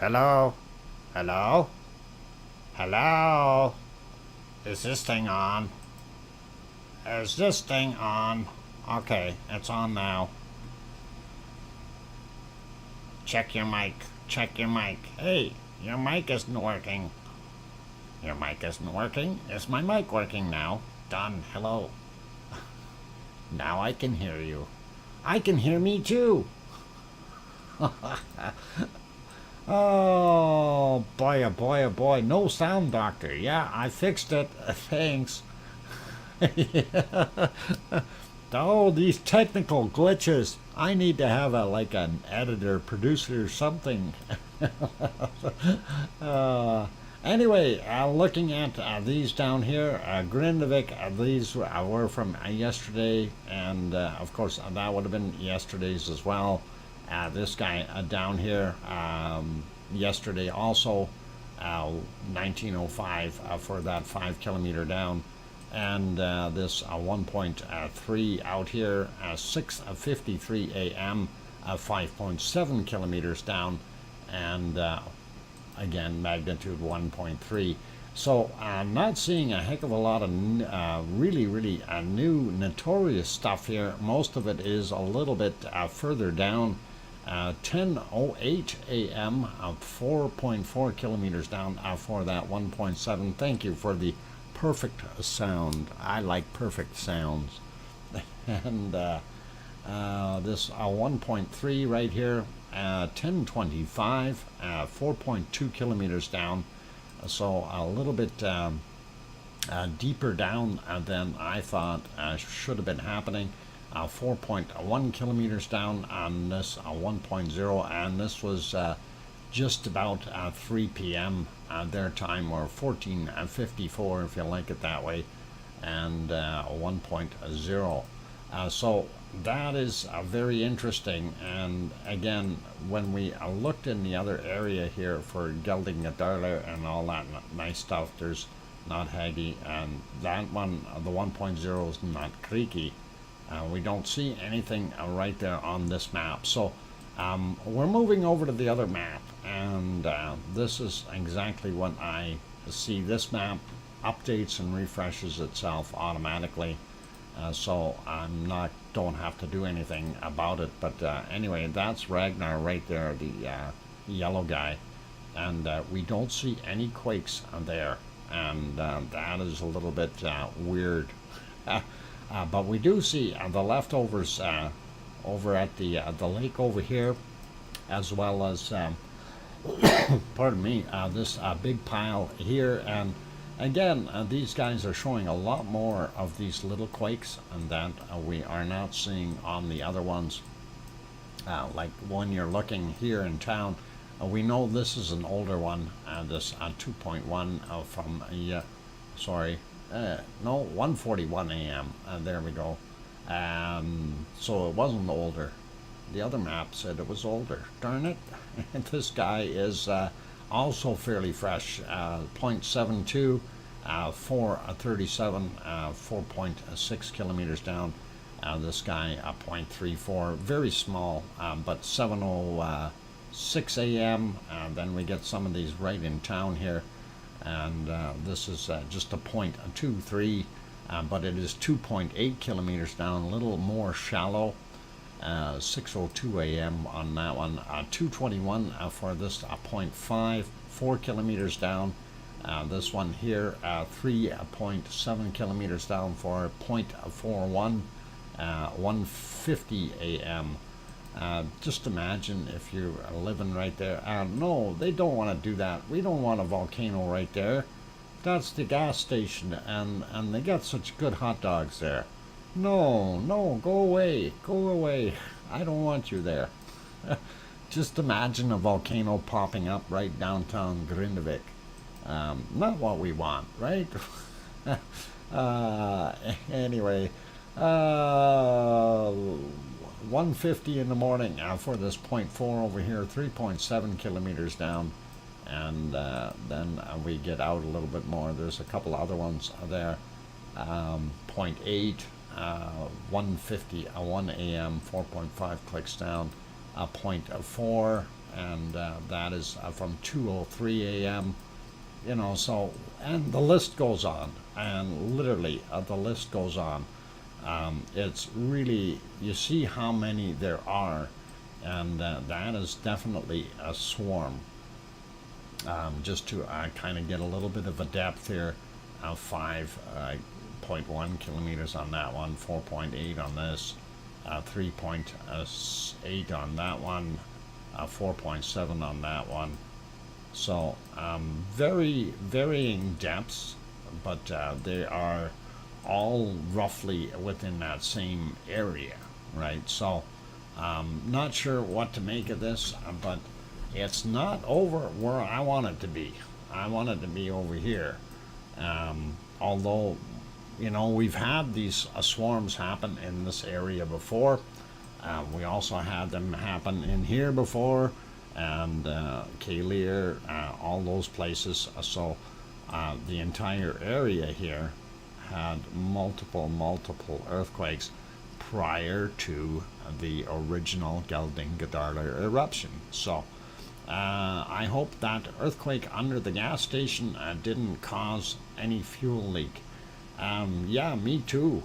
Hello? Hello? Hello? Is this thing on? Is this thing on? Okay, it's on now. Check your mic. Check your mic. Hey, your mic isn't working. Your mic isn't working? Is my mic working now? Done. Hello. Now I can hear you. I can hear me too. Oh boy, oh boy, oh boy. No sound, doctor. Yeah, I fixed it. Thanks. Oh, these technical glitches. I need to have like an editor, producer, or something. Anyway, looking at these down here, Grindavik, these were from yesterday, and of course that would have been yesterday's as well. This guy down here, yesterday also, 1905 for that 5 kilometer down, and this 1.3 out here, 6:53 a.m., 5.7 kilometers down, and again magnitude 1.3. So I'm not seeing a heck of a lot of really new notorious stuff here. Most of it is a little bit further down. 10:08 a.m. 4.4 kilometers down for that 1.7. Thank you for the perfect sound. I like perfect sounds. And this 1.3 right here, 10:25, 4.2 kilometers down. So a little bit deeper down than I thought should have been happening. 4.1 kilometers down on this 1.0, and this was just about 3 p.m. Their time, or 14:54 if you like it that way, and 1.0. So that is very interesting. And again, when we looked in the other area here for Geldingadurla and all that nice stuff, there's not Haggy, and that one, the 1.0, is not Creaky. We don't see anything right there on this map. So we're moving over to the other map, and this is exactly what I see. This map updates and refreshes itself automatically, so don't have to do anything about it. But anyway, that's Ragnar right there, the yellow guy, and we don't see any quakes there, and that is a little bit weird. But we do see the leftovers over at the lake over here, as well as pardon me, this big pile here. And again, these guys are showing a lot more of these little quakes, and that we are not seeing on the other ones. Like when you're looking here in town, we know this is an older one, this 2.1 from sorry, no, 1:41 a.m. There we go. So it wasn't older. The other map said it was older. Darn it. This guy is also fairly fresh. 0.72, 4:37, 4.6 kilometers down. This guy 0.34, very small, but 7:06 a.m. Then we get some of these right in town here. And this is just a 0.23, but it is 2.8 kilometers down, a little more shallow. 6:02 a.m. on that one. 2:21 for this 0.5, 4 kilometers down. This one here, 3.7 kilometers down for 0.41, 1:50 a.m. Just imagine if you're living right there. No, they don't want to do that. We don't want a volcano right there. That's the gas station, and they got such good hot dogs there. No, go away. Go away. I don't want you there. Just imagine a volcano popping up right downtown Grindavik. Not what we want, right? Anyway, 1:50 in the morning for this 0.4 over here, 3.7 kilometers down, and then we get out a little bit more. There's a couple other ones there. 0.8, 1:50, 1 a.m., 4.5 clicks down, 0.4, and that is from 2:03 a.m. You know, so, and the list goes on, and literally the list goes on. It's really, you see how many there are, and that is definitely a swarm. Just to kind of get a little bit of a depth here, 5.1 kilometers on that one, 4.8 on this, 3.8 on that one, 4.7 on that one. So very varying depths, but they are all roughly within that same area, right? So not sure what to make of this, but it's not over where I want it to be. I want it to be over here. Although, you know, we've had these swarms happen in this area before. We also had them happen in here before, and Kalier, all those places. So the entire area here had multiple earthquakes prior to the original Geldingadarla eruption. So I hope that earthquake under the gas station didn't cause any fuel leak. Yeah, me too.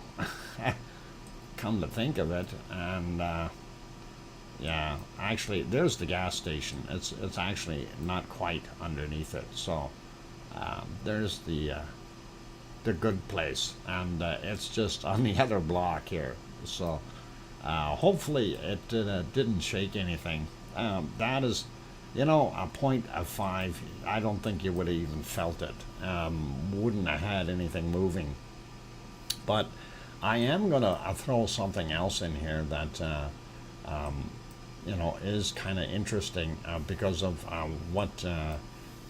Come to think of it, and yeah, actually, there's the gas station. It's actually not quite underneath it. So there's the good place, and it's just on the other block here. So hopefully it didn't shake anything. That is, you know, a point of 5. I don't think you would have even felt it. Wouldn't have had anything moving. But I am going to throw something else in here that you know, is kind of interesting because of what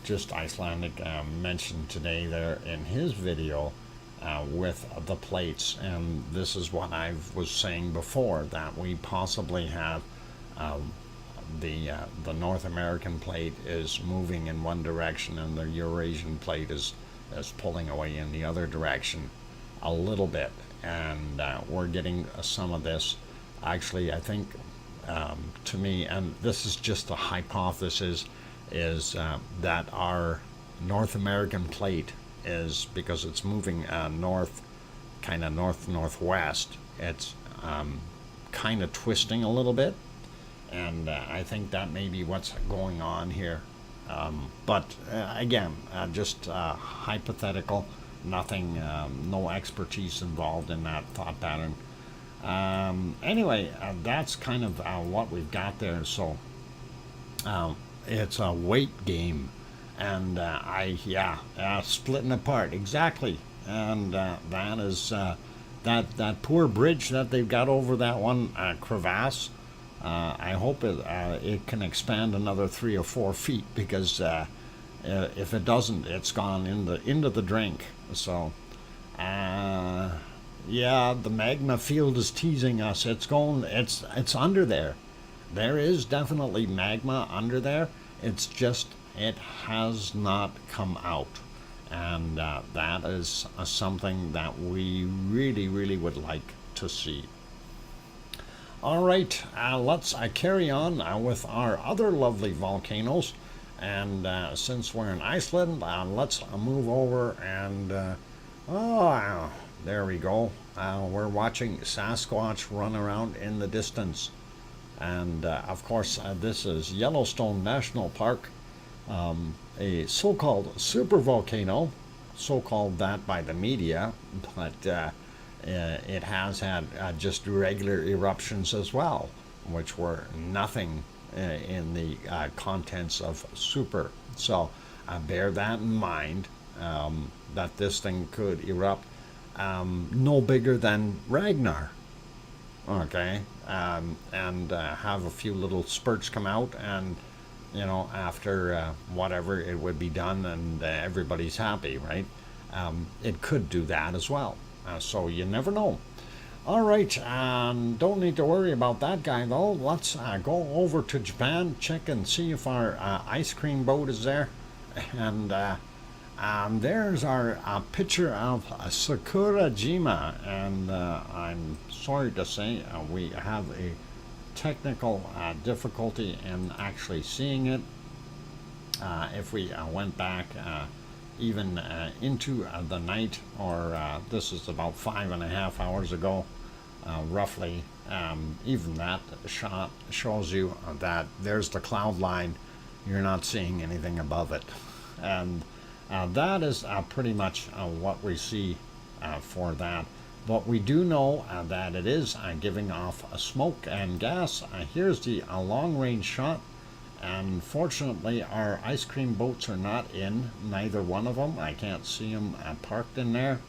just Icelandic mentioned today there in his video with the plates. And this is what I was saying before, that we possibly have the North American plate is moving in one direction, and the Eurasian plate is pulling away in the other direction a little bit, and we're getting some of this. Actually, I think to me, and this is just a hypothesis, is that our North American plate is, because it's moving north, kind of northwest, it's kind of twisting a little bit, and I think that may be what's going on here. But again, just hypothetical, nothing, no expertise involved in that thought pattern. Anyway, that's kind of what we've got there. So it's a weight game, and splitting apart, exactly. And that is that poor bridge that they've got over that one crevasse. I hope it can expand another 3 or 4 feet, because if it doesn't, it's gone into the drink. So yeah, the magma field is teasing us. It's under there. There is definitely magma under there. It's just, it has not come out, and that is something that we really would like to see. All right, let's carry on with our other lovely volcanoes. And since we're in Iceland, let's move over and there we go. We're watching Sasquatch run around in the distance. And of course, this is Yellowstone National Park, a so-called supervolcano, so-called that by the media, but it has had just regular eruptions as well, which were nothing in the contents of super. So bear that in mind, that this thing could erupt no bigger than Ragnar, okay, and have a few little spurts come out, and you know, after whatever, it would be done, and everybody's happy, right? It could do that as well, so you never know. All right, don't need to worry about that guy though. Let's go over to Japan, check and see if our ice cream boat is there. And there's our picture of Sakurajima, and I'm sorry to say we have a technical difficulty in actually seeing it. If we went back even into the night, or this is about 5.5 hours ago, roughly, even that shot shows you that there's the cloud line. You're not seeing anything above it. And that is pretty much what we see for that. But we do know that it is giving off smoke and gas. Here's the long-range shot. And fortunately, our ice cream boats are not in, neither one of them. I can't see them parked in there.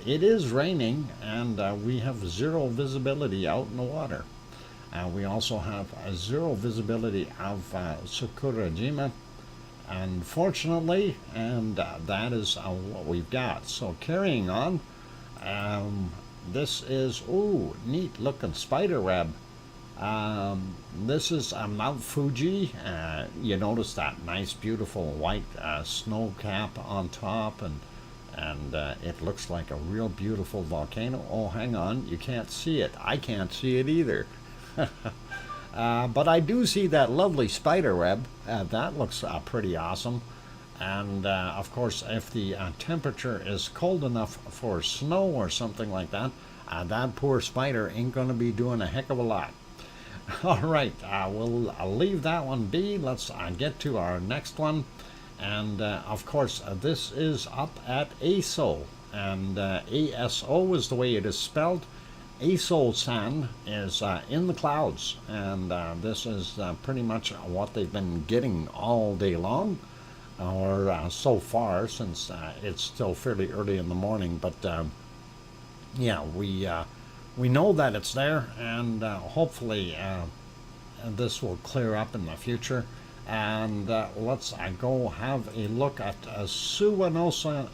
It is raining, and we have zero visibility out in the water. We also have zero visibility of Sakurajima, unfortunately, and that is what we've got. So carrying on, this is, ooh, neat looking spider web. This is Mount Fuji. You notice that nice, beautiful white snow cap on top, and it looks like a real beautiful volcano. Oh, hang on, you can't see it. I can't see it either. But I do see that lovely spider web. That looks pretty awesome. And of course, if the temperature is cold enough for snow or something like that, that poor spider ain't going to be doing a heck of a lot. All right, we'll leave that one be. Let's get to our next one. And of course, this is up at ASO. And ASO is the way it is spelled. ASO-san is in the clouds. And this is pretty much what they've been getting all day long. Or so far, since it's still fairly early in the morning. But yeah, we know that it's there, and hopefully this will clear up in the future. And let's go have a look at Suwanosi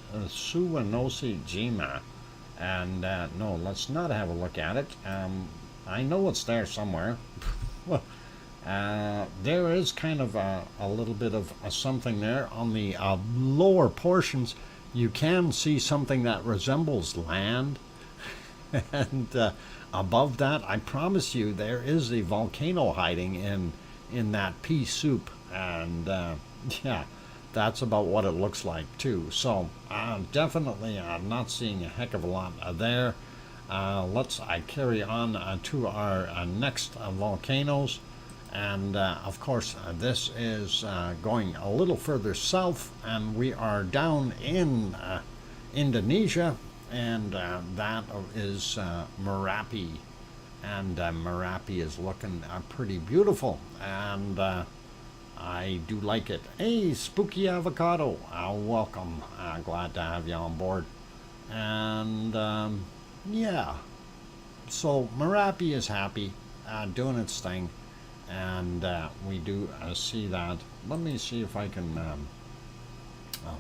Jima. And no, let's not have a look at it. I know it's there somewhere. There is kind of a little bit of something there on the lower portions. You can see something that resembles land. And above that, I promise you, there is a volcano hiding in that pea soup. And yeah, that's about what it looks like too. So definitely not seeing a heck of a lot there. Let's carry on to our next volcanoes. And of course, this is going a little further south, and we are down in Indonesia. And that is Merapi, and Merapi is looking pretty beautiful, and I do like it. Hey, Spooky Avocado, welcome. Glad to have you on board. And yeah, so Merapi is happy, doing its thing, and we do see that. Let me see if I can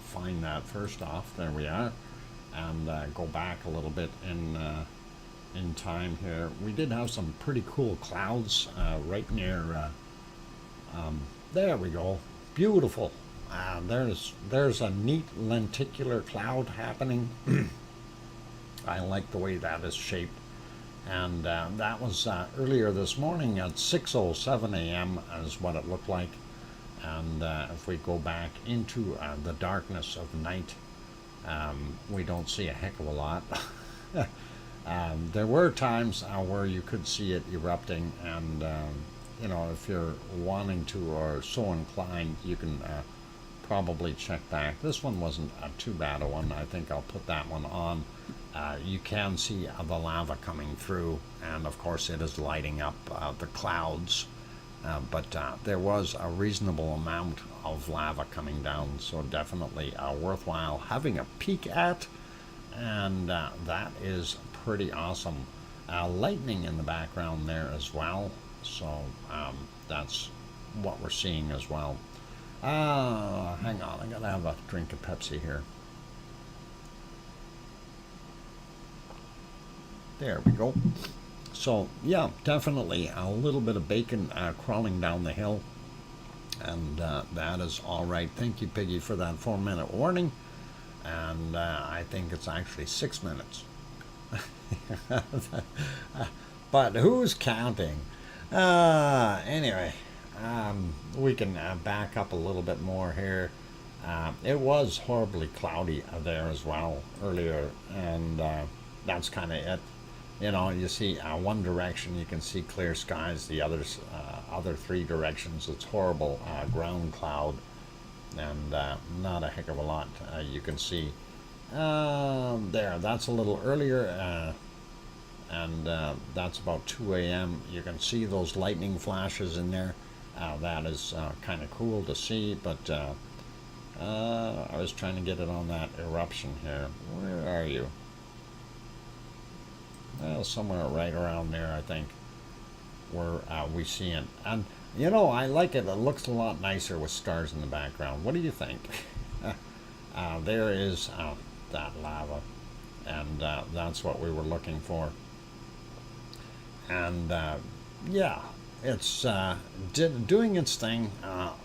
find that first off. There we are. And go back a little bit in time here. We did have some pretty cool clouds right near. There we go, beautiful. There's a neat lenticular cloud happening. I like the way that is shaped, and that was earlier this morning at 6:07 a.m. is what it looked like. And if we go back into the darkness of night. We don't see a heck of a lot. There were times where you could see it erupting, and you know, if you're wanting to or so inclined, you can probably check back. This one wasn't too bad a one. I think I'll put that one on. You can see the lava coming through, and of course it is lighting up the clouds. But there was a reasonable amount of lava coming down, so definitely worthwhile having a peek at, and that is pretty awesome. Lightning in the background there as well, so that's what we're seeing as well. Hang on, I gotta have a drink of Pepsi here. There we go. So yeah, definitely a little bit of bacon crawling down the hill, and that is all right. Thank you, Piggy, for that 4-minute warning, and I think it's actually 6 minutes. But who's counting? Anyway, we can back up a little bit more here. It was horribly cloudy there as well earlier, and that's kind of it. You know, you see one direction you can see clear skies, the other three directions it's horrible ground cloud, and not a heck of a lot you can see. There, that's a little earlier, and that's about 2 a.m. You can see those lightning flashes in there. That is kind of cool to see, but I was trying to get it on that eruption here. Where are you? Well, somewhere right around there, I think, where we see it. And, you know, I like it. It looks a lot nicer with stars in the background. What do you think? There is that lava, and that's what we were looking for. And, yeah, it's doing its thing,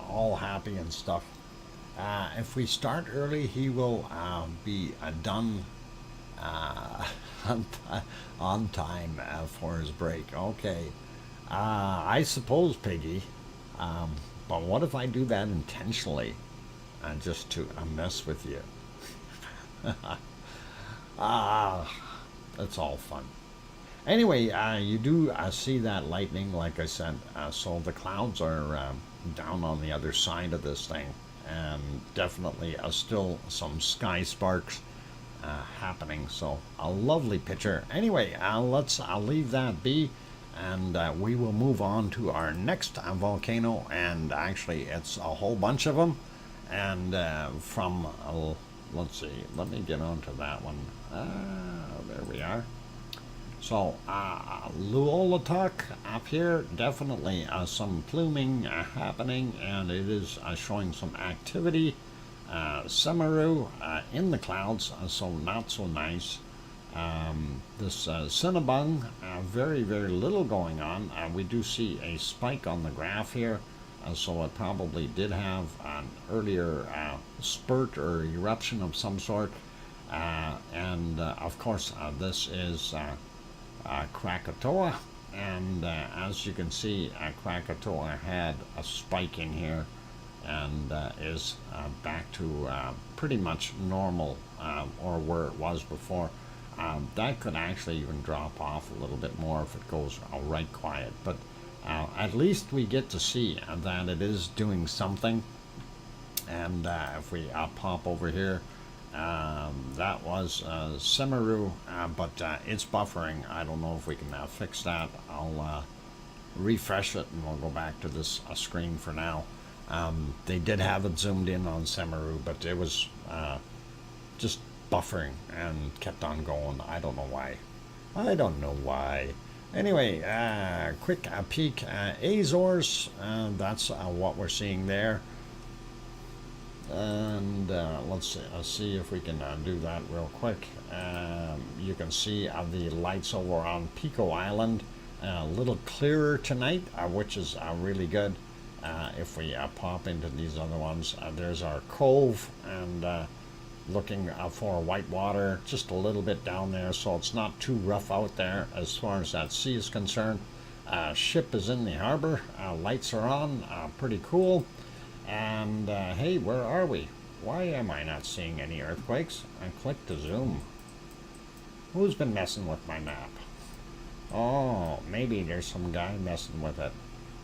all happy and stuff. If we start early, he will be done on time for his break. Okay. I suppose, Piggy. But what if I do that intentionally, just to mess with you? It's all fun. Anyway, you do see that lightning, like I said. So the clouds are down on the other side of this thing, and definitely still some sky sparks happening. So a lovely picture. Anyway, I'll leave that be, and we will move on to our next volcano. And actually, it's a whole bunch of them. And from let's see, let me get on to that one. There we are. So, Luolatuk up here, definitely some pluming happening, and it is showing some activity. Samaru in the clouds, so not so nice. This Cinnabung, very, very little going on. We do see a spike on the graph here, so it probably did have an earlier spurt or eruption of some sort. And of course, this is Krakatoa, and as you can see, Krakatoa had a spike in here, and is back to pretty much normal, or where it was before. That could actually even drop off a little bit more if it goes right quiet, but at least we get to see that it is doing something. And if we pop over here, that was Samaru, but it's buffering. I don't know if we can fix that. I'll refresh it, and we'll go back to this screen for now. They did have it zoomed in on Samaru, but it was just buffering and kept on going. I don't know why. I don't know why. Anyway, quick peek. Azores, that's what we're seeing there. And let's see if we can do that real quick. You can see the lights over on Pico Island a little clearer tonight, which is really good. If we pop into these other ones, there's our cove, and looking for white water just a little bit down there, so it's not too rough out there as far as that sea is concerned. Ship is in the harbor, lights are on, pretty cool. And hey, where are we? Why am I not seeing any earthquakes? I click to zoom. Who's been messing with my map? Oh, maybe there's some guy messing with it.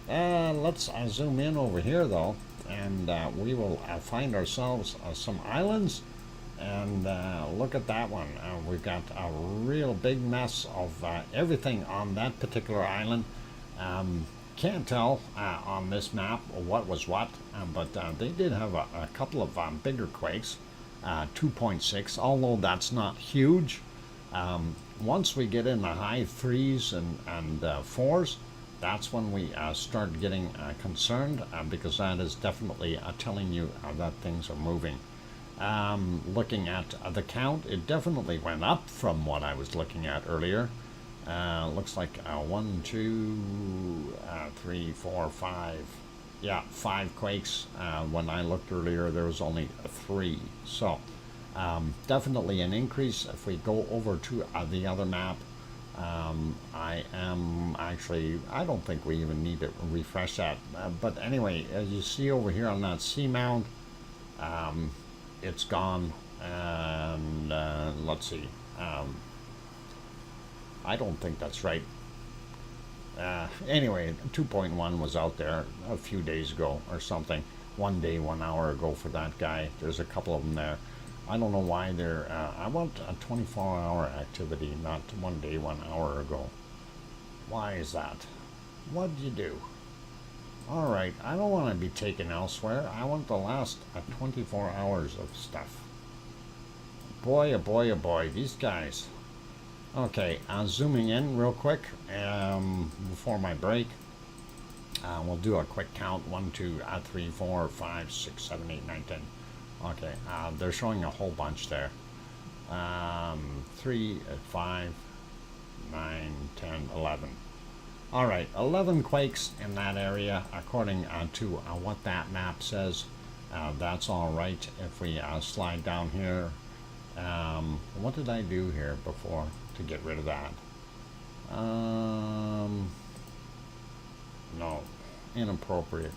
Let's zoom in over here though, and we will find ourselves some islands. And look at that one. We've got a real big mess of everything on that particular island. Can't tell on this map what was what, but they did have a couple of bigger quakes, 2.6, although that's not huge. Once we get in the high 3s and 4s, that's when we start getting concerned, because that is definitely telling you that things are moving. Looking at the count, it definitely went up from what I was looking at earlier. Looks like 1, 2, 3, 4, 5. Yeah, 5 quakes. When I looked earlier, there was only 3. So definitely an increase. If we go over to the other map, I am actually, I don't think we even need to refresh that. But anyway, as you see over here on that seamount, it's gone. And let's see. I don't think that's right. Anyway, 2.1 was out there a few days ago or something. 1 day, 1 hour ago for that guy. There's a couple of them there. I don't know why they're, I want a 24-hour activity, not 1 day, 1 hour ago. Why is that? What'd you do? All right, I don't want to be taken elsewhere. I want the last 24 hours of stuff. Boy, oh boy, oh boy, these guys. Okay, zooming in real quick before my break. We'll do a quick count. 1, 2, 3, 4, 5, 6, 7, 8, 9, 10. Okay, they're showing a whole bunch there. 3, 5, 9, 10, 11. All right, 11 quakes in that area, according to what that map says. That's all right. If we slide down here, what did I do here before to get rid of that? No, inappropriate.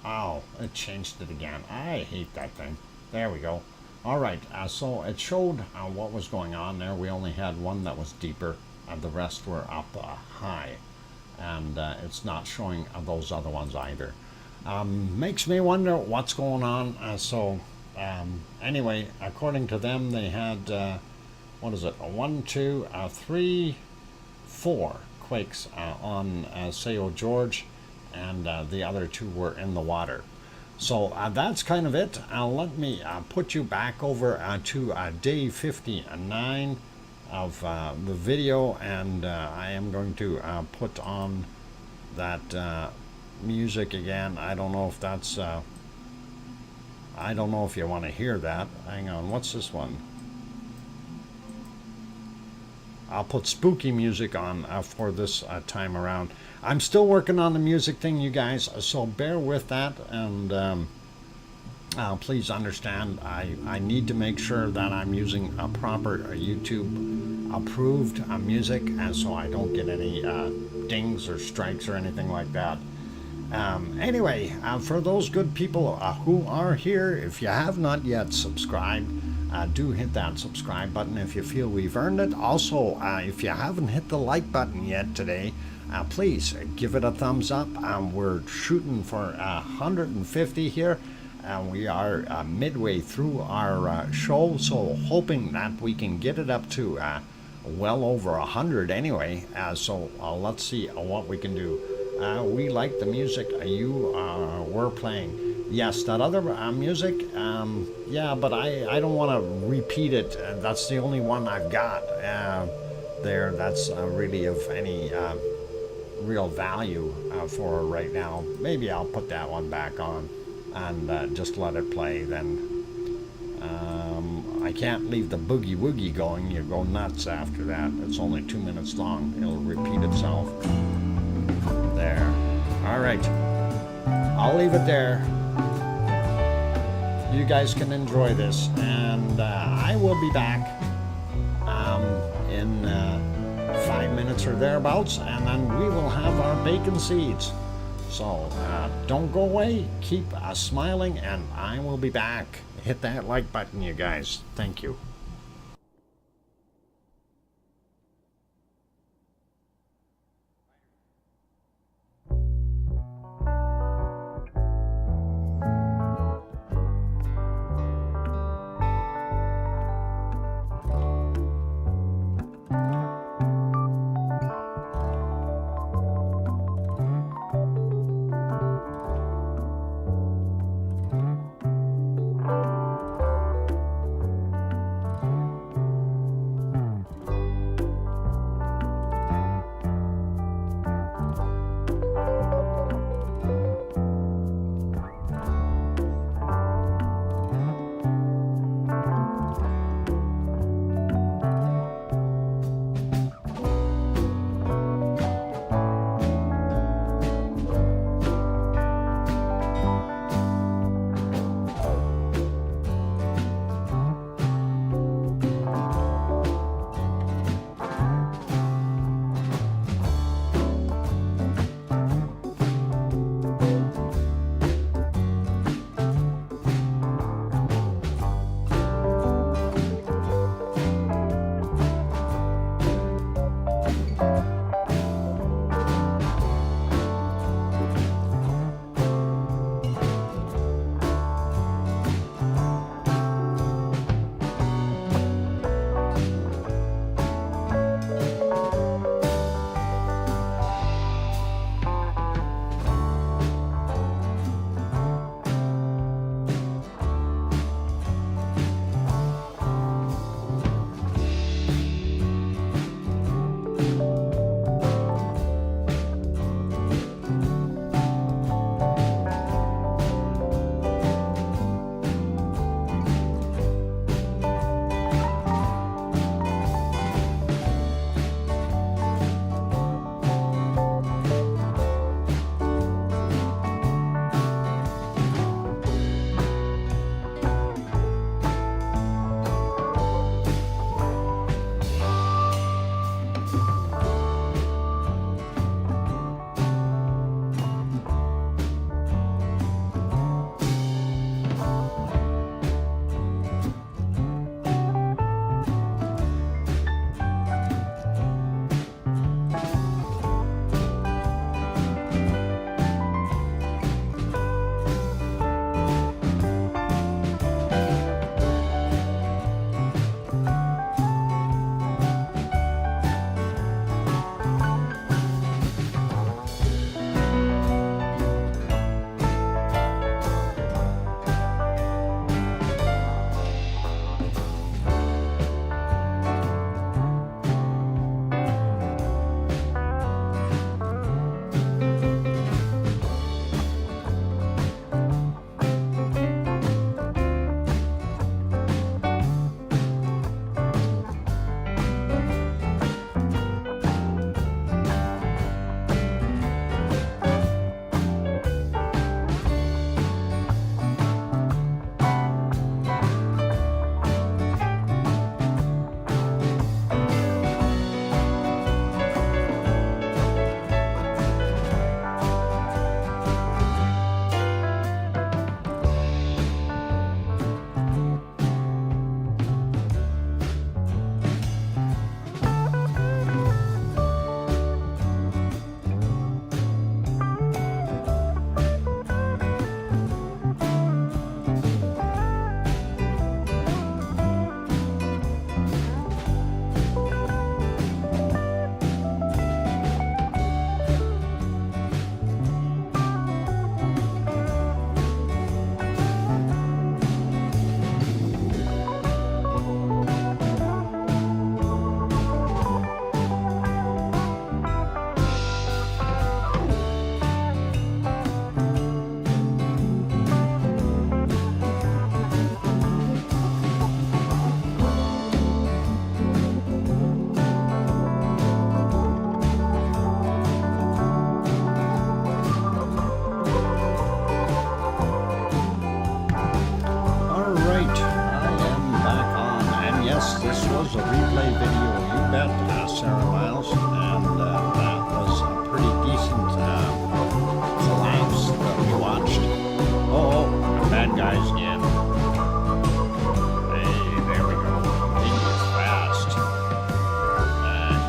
Oh, it changed it again. I hate that thing. There we go. All right, so it showed what was going on there. We only had one that was deeper, and the rest were up high. And it's not showing those other ones either. Makes me wonder what's going on. Anyway, according to them, they had, what is it, 1, 2, 3, 4 quakes on Sao George, and the other 2 were in the water. So that's kind of it. Let me put you back over to day 59 of the video, and I am going to put on that music again. I don't know if that's I don't know if you want to hear that. Hang on, what's this one? I'll put spooky music on for this time around. I'm still working on the music thing, you guys, so bear with that, and please understand, I need to make sure that I'm using a proper YouTube approved music, and so I don't get any dings or strikes or anything like that. Anyway, for those good people who are here, if you have not yet subscribed, do hit that subscribe button if you feel we've earned it. Also, if you haven't hit the like button yet today, please give it a thumbs up. We're shooting for 150 here. We are midway through our show, so hoping that we can get it up to well over 100 anyway. So let's see what we can do. We like the music you were playing. Yes, that other music, yeah, but I don't want to repeat it. That's the only one I've got there that's really of any real value for right now. Maybe I'll put that one back on and just let it play then. I can't leave the boogie woogie going. You go nuts after that. It's only 2 minutes long. It'll repeat itself. There. All right. I'll leave it there. You guys can enjoy this, and I will be back in 5 minutes or thereabouts, and then we will have our bacon seeds. So don't go away. Keep smiling, and I will be back. Hit that like button, you guys. Thank you. was a replay video, you bet, Sarah Miles, and that was a pretty decent collapse that we watched. Oh, bad guys again. Hey, there we go. He is fast.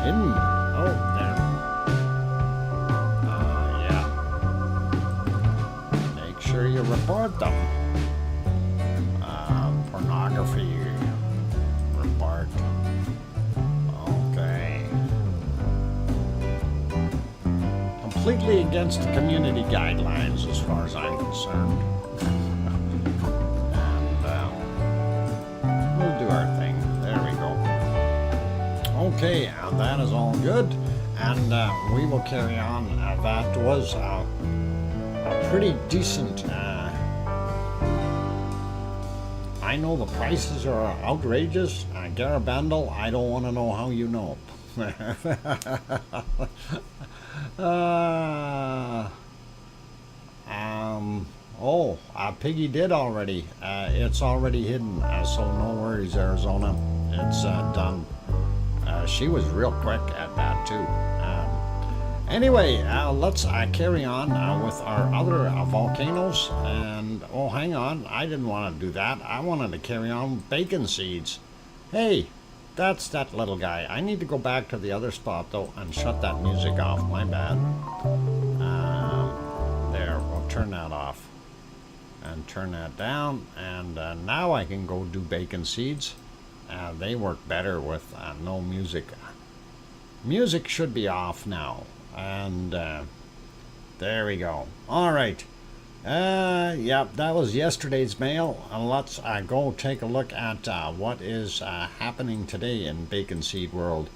Hidden. Oh, there. Yeah. Make sure you report them. Pornography. Report. Okay. Completely against the community guidelines as far as I'm concerned. And we'll do our thing. There we go. Okay, that is all good. And we will carry on. That was a pretty decent... I know the prices are outrageous. Garabandal, I don't want to know how you know. Piggy did already. It's already hidden, so no worries, Arizona. It's done. She was real quick at that too. Anyway, let's carry on with our other volcanoes. And, oh, hang on. I didn't want to do that. I wanted to carry on with bacon seeds. Hey, that's that little guy. I need to go back to the other spot, though, and shut that music off. My bad. There, we'll turn that off. And turn that down. And now I can go do bacon seeds. They work better with no music. Music should be off now. And there we go. All right. Yep, that was yesterday's mail. Let's go take a look at what is happening today in Bacon Seed World.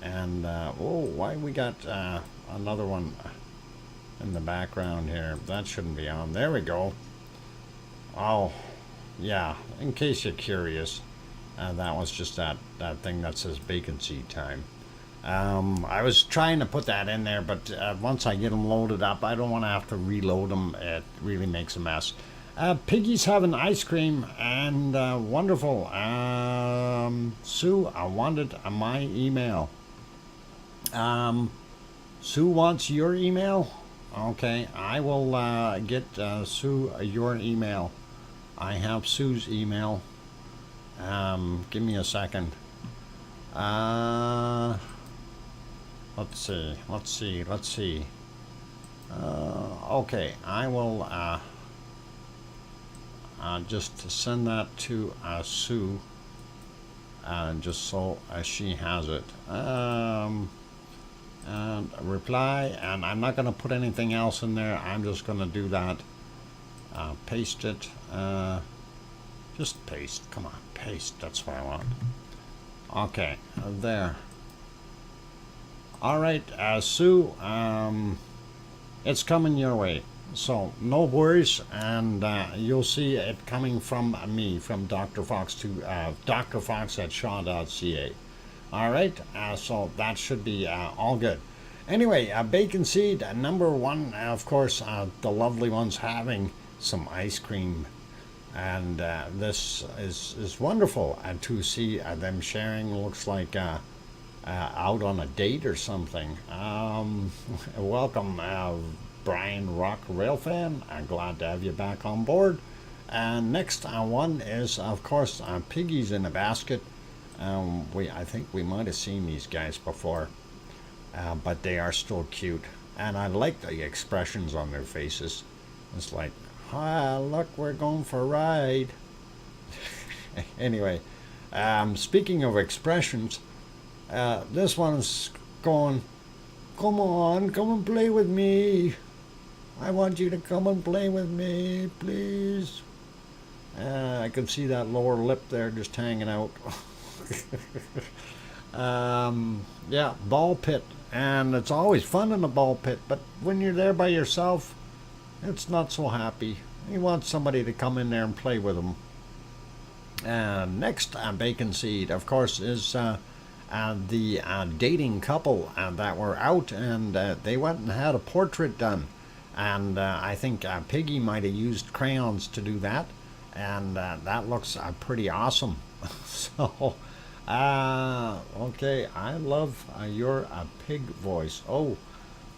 And why we got another one in the background here? That shouldn't be on. There we go. Oh, yeah. In case you're curious, that was just that thing that says Bacon Seed Time. I was trying to put that in there, but once I get them loaded up, I don't want to have to reload them. It really makes a mess. Piggy's having ice cream, and wonderful. Sue, I wanted my email. Sue wants your email? Okay, I will get Sue your email. I have Sue's email. Give me a second. Let's see. Okay, I will just send that to Sue, just so she has it. And reply, and I'm not going to put anything else in there. I'm just going to do that. Paste it. Just paste. Come on, paste. That's what I want. Okay, there. All right, Sue, it's coming your way, so no worries, and you'll see it coming from me, from DrFox to DrFox at shaw.ca. All right, so that should be all good. Anyway, bacon seed number one, of course, the lovely ones having some ice cream, and this is wonderful to see them sharing. Looks like out on a date or something. Welcome, Brian Rock Rail fan. I'm glad to have you back on board. And next one is, of course, piggies in a basket. I think we might have seen these guys before, but they are still cute, and I like the expressions on their faces. It's like, "Ah, look, we're going for a ride." Anyway, speaking of expressions, this one's going, "Come on, come and play with me. I want you to come and play with me, please." I can see that lower lip there just hanging out. Yeah, ball pit, and it's always fun in a ball pit, but when you're there by yourself, it's not so happy. You want somebody to come in there and play with them. Next, bacon seed, of course, is the dating couple that were out, and they went and had a portrait done, and I think Piggy might have used crayons to do that, and that looks pretty awesome. So Okay, I love your pig voice. Oh,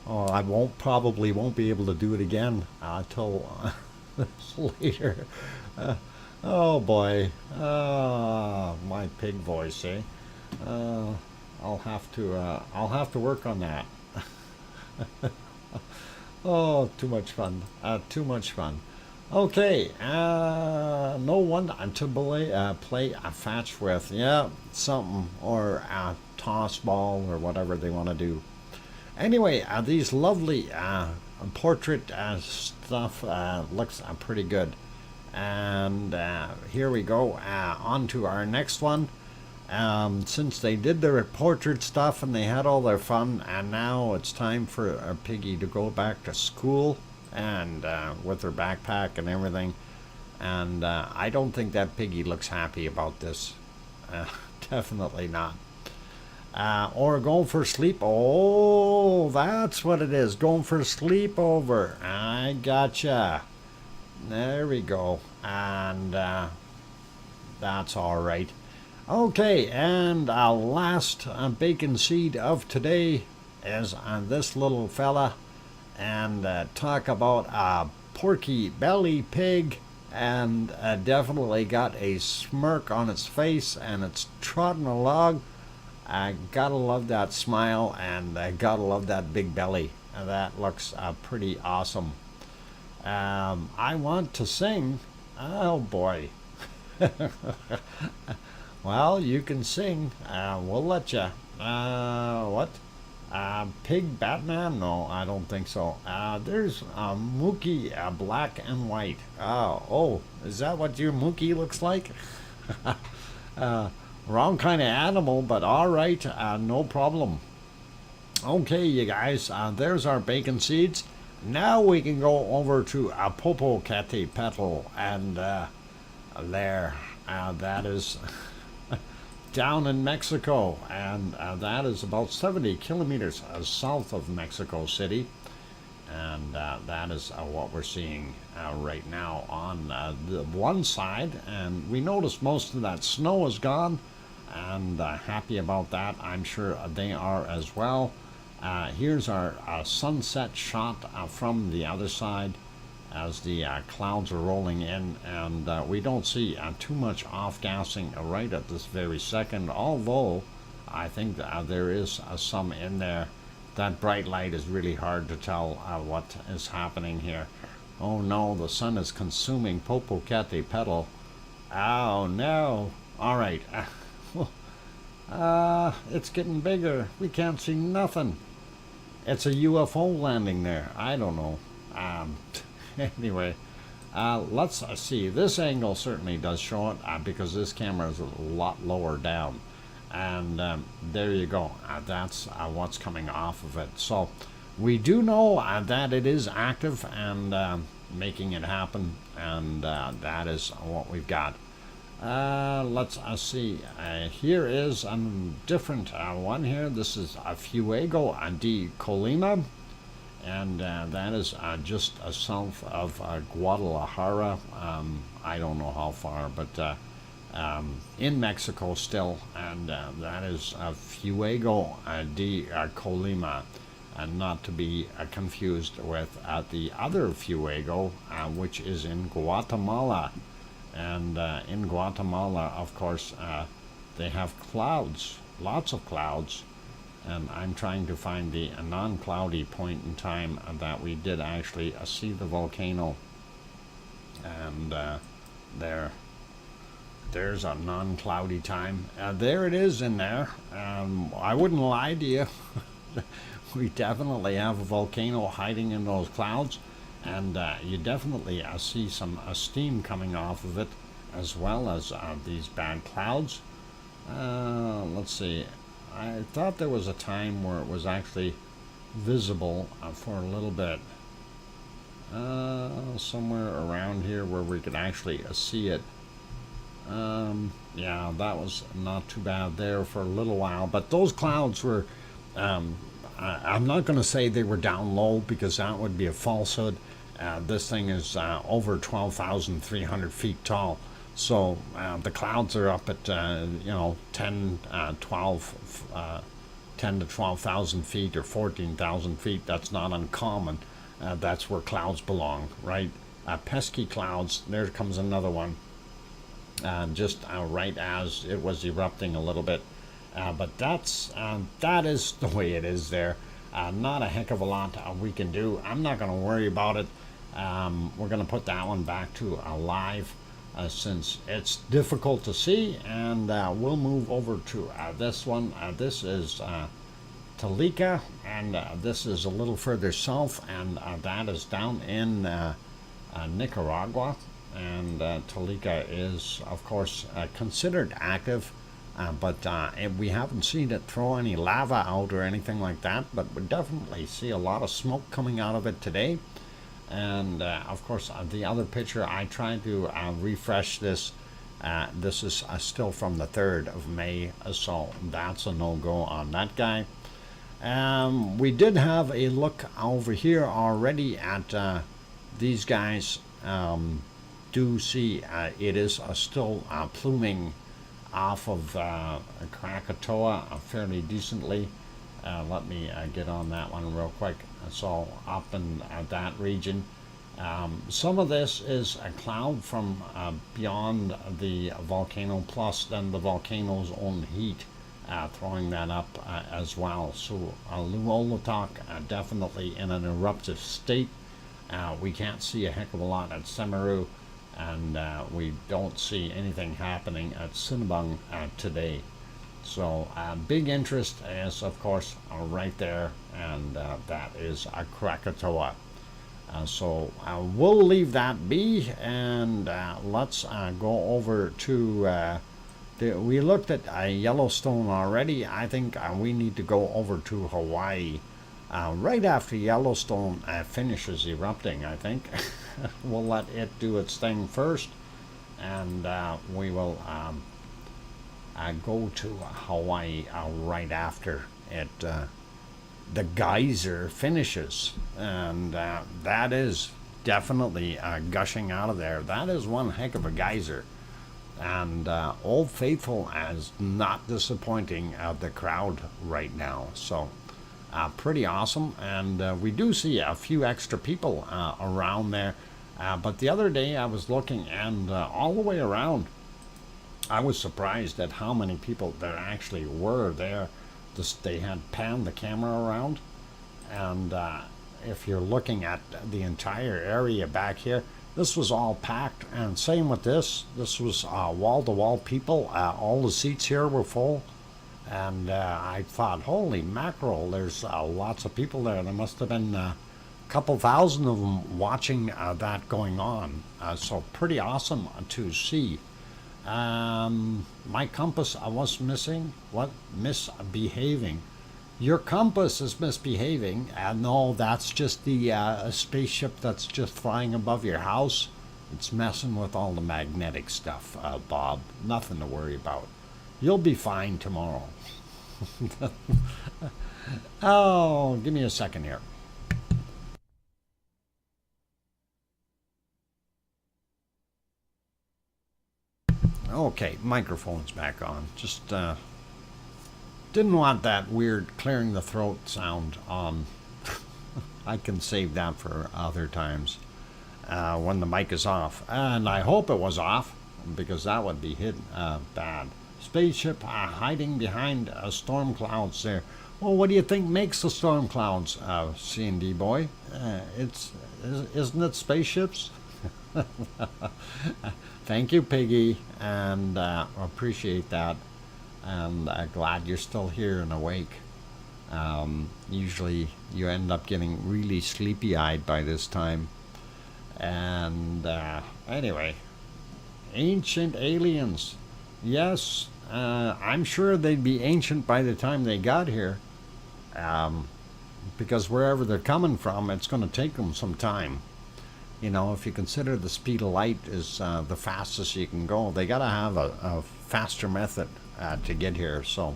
I probably won't be able to do it again till later. Uh, oh boy, my pig voice, eh? Uh, I'll have to work on that. Oh, too much fun. Too much fun. Okay, no one to play a fetch with. Yeah, something or a toss ball or whatever they want to do. Anyway, these lovely portrait stuff looks pretty good. And here we go on to our next one. Since they did their portrait stuff and they had all their fun, and now it's time for Piggy to go back to school and with her backpack and everything. And I don't think that Piggy looks happy about this. Definitely not. Or going for sleep. Oh, that's what it is. Going for sleepover. I gotcha. There we go. And that's all right. Okay, and our last bacon seed of today is on this little fella, and talk about a porky belly pig, and definitely got a smirk on its face, and it's trotting along. I gotta love that smile, and I gotta love that big belly. That looks pretty awesome. I want to sing. Oh boy. Well, you can sing. We'll let you. What? Pig Batman? No, I don't think so. There's Mookie, black and white. Oh, is that what your Mookie looks like? Wrong kind of animal, but all right, no problem. Okay, you guys, there's our bacon seeds. Now we can go over to Popocatépetl, and there, that is down in Mexico, and that is about 70 kilometers south of Mexico City, and that is what we're seeing right now on the one side. And we notice most of that snow is gone, and happy about that. I'm sure they are as well. Here's our sunset shot from the other side as the clouds are rolling in, and we don't see too much off-gassing right at this very second, although I think there is some in there. That bright light is really hard to tell what is happening here. Oh no, the sun is consuming Popocatépetl. Oh no. All right. It's getting bigger. We can't see nothing. It's a UFO landing there. I don't know. Anyway, let's see. This angle certainly does show it because this camera is a lot lower down. And there you go. That's what's coming off of it. So we do know that it is active and making it happen. And that is what we've got. Let's see. Here is a different one here. This is Fuego de Colima. And that is just south of Guadalajara. I don't know how far, but in Mexico still. And that is Fuego de Colima, and not to be confused with the other Fuego, which is in Guatemala. And in Guatemala, of course, they have clouds, lots of clouds. And I'm trying to find the non-cloudy point in time that we did actually see the volcano. And there's a non-cloudy time. There it is in there. I wouldn't lie to you. We definitely have a volcano hiding in those clouds. And you definitely see some steam coming off of it, as well as these bad clouds. Let's see. I thought there was a time where it was actually visible for a little bit. Somewhere around here where we could actually see it. Yeah, that was not too bad there for a little while. But those clouds were, I'm not going to say they were down low because that would be a falsehood. This thing is over 12,300 feet tall. So the clouds are up at, 10, 12, 10 to 12,000 feet or 14,000 feet. That's not uncommon. That's where clouds belong, right? Pesky clouds, there comes another one. Just right as it was erupting a little bit. But that is the way it is there. Not a heck of a lot we can do. I'm not going to worry about it. We're going to put that one back to live since it's difficult to see, and we'll move over to this one. This is Talika, and this is a little further south, and that is down in Nicaragua. And Talika is, of course, considered active, but we haven't seen it throw any lava out or anything like that, but we definitely see a lot of smoke coming out of it today. And of course, the other picture, I tried to refresh this. This is still from the 3rd of May, so that's a no-go on that guy. We did have a look over here already at these guys. Do see it is still pluming off of Krakatoa fairly decently. Let me get on that one real quick. So up in that region, some of this is a cloud from beyond the volcano, plus then the volcano's own heat throwing that up as well. So Luolatok definitely in an eruptive state. We can't see a heck of a lot at Semeru, and we don't see anything happening at Sinabung today. So big interest is, of course, right there, and that is Krakatoa. So we'll leave that be, and let's go over to, we looked at Yellowstone already. I think we need to go over to Hawaii. Right after Yellowstone finishes erupting, I think. We'll let it do its thing first, and we will go to Hawaii right after it. The geyser finishes, and that is definitely gushing out of there. That is one heck of a geyser, and Old Faithful is not disappointing the crowd right now. So pretty awesome, and we do see a few extra people around there. But the other day I was looking, and all the way around, I was surprised at how many people there actually were there. They had panned the camera around, and if you're looking at the entire area back here, this was all packed. And same with this. This was wall-to-wall people. All the seats here were full, and I thought, holy mackerel, there's lots of people there. There must have been a couple thousand of them watching that going on. So pretty awesome to see. My compass was missing. What? Misbehaving. Your compass is misbehaving. No, that's just the spaceship that's just flying above your house. It's messing with all the magnetic stuff, Bob. Nothing to worry about. You'll be fine tomorrow. Oh, give me a second here. Okay, microphone's back on. Just didn't want that weird clearing the throat sound on. I can save that for other times when the mic is off. And I hope it was off, because that would be hidden bad. Spaceship hiding behind storm clouds there. Well, what do you think makes the storm clouds, C&D boy? Isn't it spaceships? Thank you, Piggy, and appreciate that, and glad you're still here and awake. Usually you end up getting really sleepy-eyed by this time. And anyway, ancient aliens. Yes, I'm sure they'd be ancient by the time they got here, because wherever they're coming from, it's going to take them some time. You know, if you consider the speed of light is the fastest you can go, they got to have a faster method to get here. So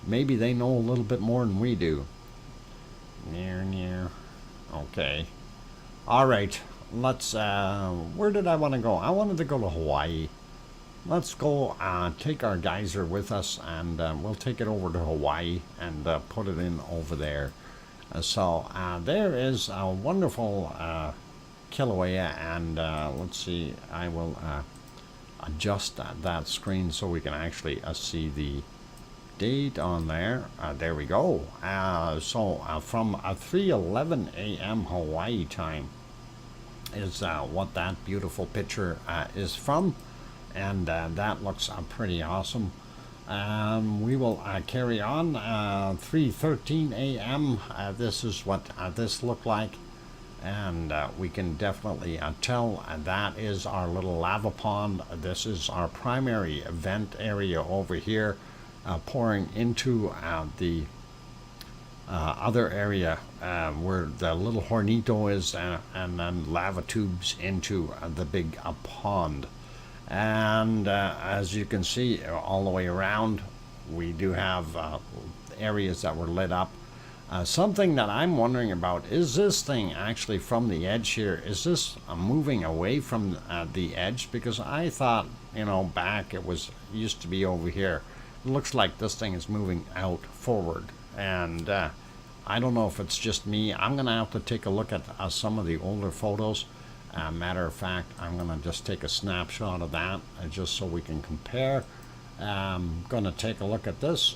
maybe they know a little bit more than we do. Near. Okay. All right. let's, where did I want to go? I wanted to go to Hawaii. Let's go take our geyser with us, and we'll take it over to Hawaii and put it in over there. So there is a wonderful Kilauea, and let's see, I will adjust that screen so we can actually see the date on there. There we go. So from 3:11 a.m. Hawaii time is what that beautiful picture is from, and that looks pretty awesome. We will carry on 3:13 a.m. This is what this looked like, and we can definitely tell that is our little lava pond. This is our primary vent area over here, pouring into the other area where the little hornito is, and then lava tubes into the big pond. And as you can see, all the way around, we do have areas that were lit up. Something that I'm wondering about, is this thing actually from the edge here? Is this moving away from the edge? Because I thought, back it used to be over here. It looks like this thing is moving out forward. And I don't know if it's just me. I'm going to have to take a look at some of the older photos. Matter of fact, I'm going to just take a snapshot of that just so we can compare. I'm going to take a look at this.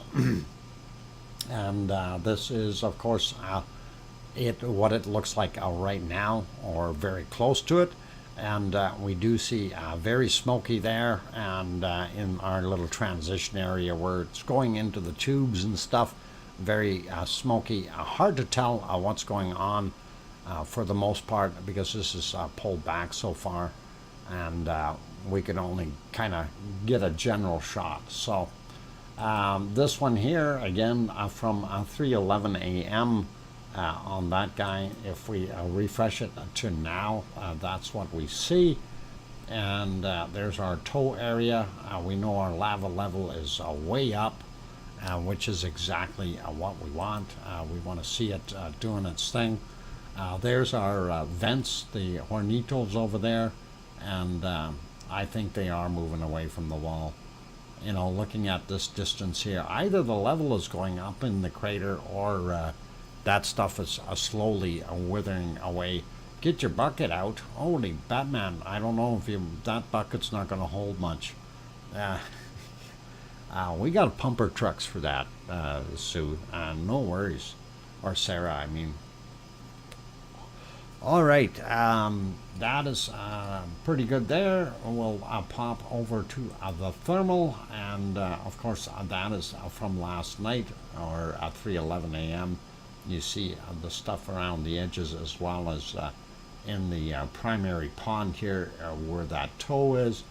And this is, of course, what it looks like right now, or very close to it. And we do see very smoky there, and in our little transition area where it's going into the tubes and stuff, very smoky. Hard to tell what's going on for the most part, because this is pulled back so far, and we can only kind of get a general shot. So this one here, again, from 3:11 a.m. On that guy, if we refresh it to now, that's what we see. And there's our toe area. We know our lava level is way up, which is exactly what we want. We want to see it doing its thing. There's our vents, the hornitos over there, and I think they are moving away from the wall. Looking at this distance here, either the level is going up in the crater, or that stuff is slowly withering away. Get your bucket out. Holy Batman, I don't know if that bucket's not going to hold much. We got pumper trucks for that, Sue. No worries. Or Sarah, I mean. All right, that is pretty good there. We'll pop over to the thermal, and of course that is from last night, or at 3:11 a.m. You see the stuff around the edges, as well as in the primary pond here where that toe is.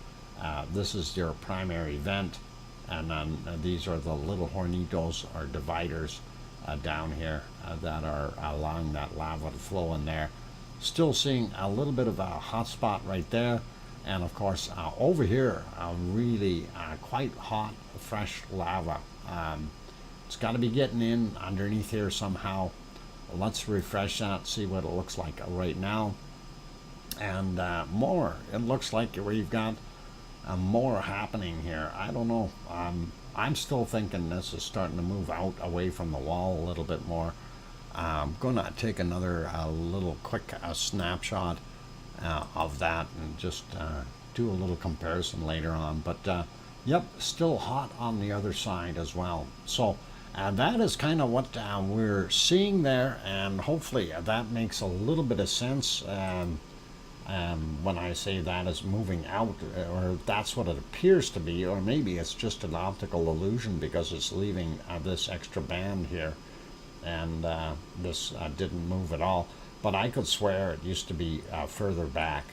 This is your primary vent, and then these are the little hornitos, or dividers, down here that are allowing that lava to flow in there. Still seeing a little bit of a hot spot right there, and of course over here really quite hot, fresh lava. It's got to be getting in underneath here somehow. Let's refresh that, see what it looks like right now. And more, it looks like we've got more happening here. I don't know. I'm still thinking this is starting to move out away from the wall a little bit more. I'm going to take another little quick snapshot of that, and just do a little comparison later on. But yep, still hot on the other side as well. So that is kind of what we're seeing there, and hopefully that makes a little bit of sense. When I say that is moving out, or that's what it appears to be, or maybe it's just an optical illusion because it's leaving this extra band here. And this didn't move at all, but I could swear it used to be further back.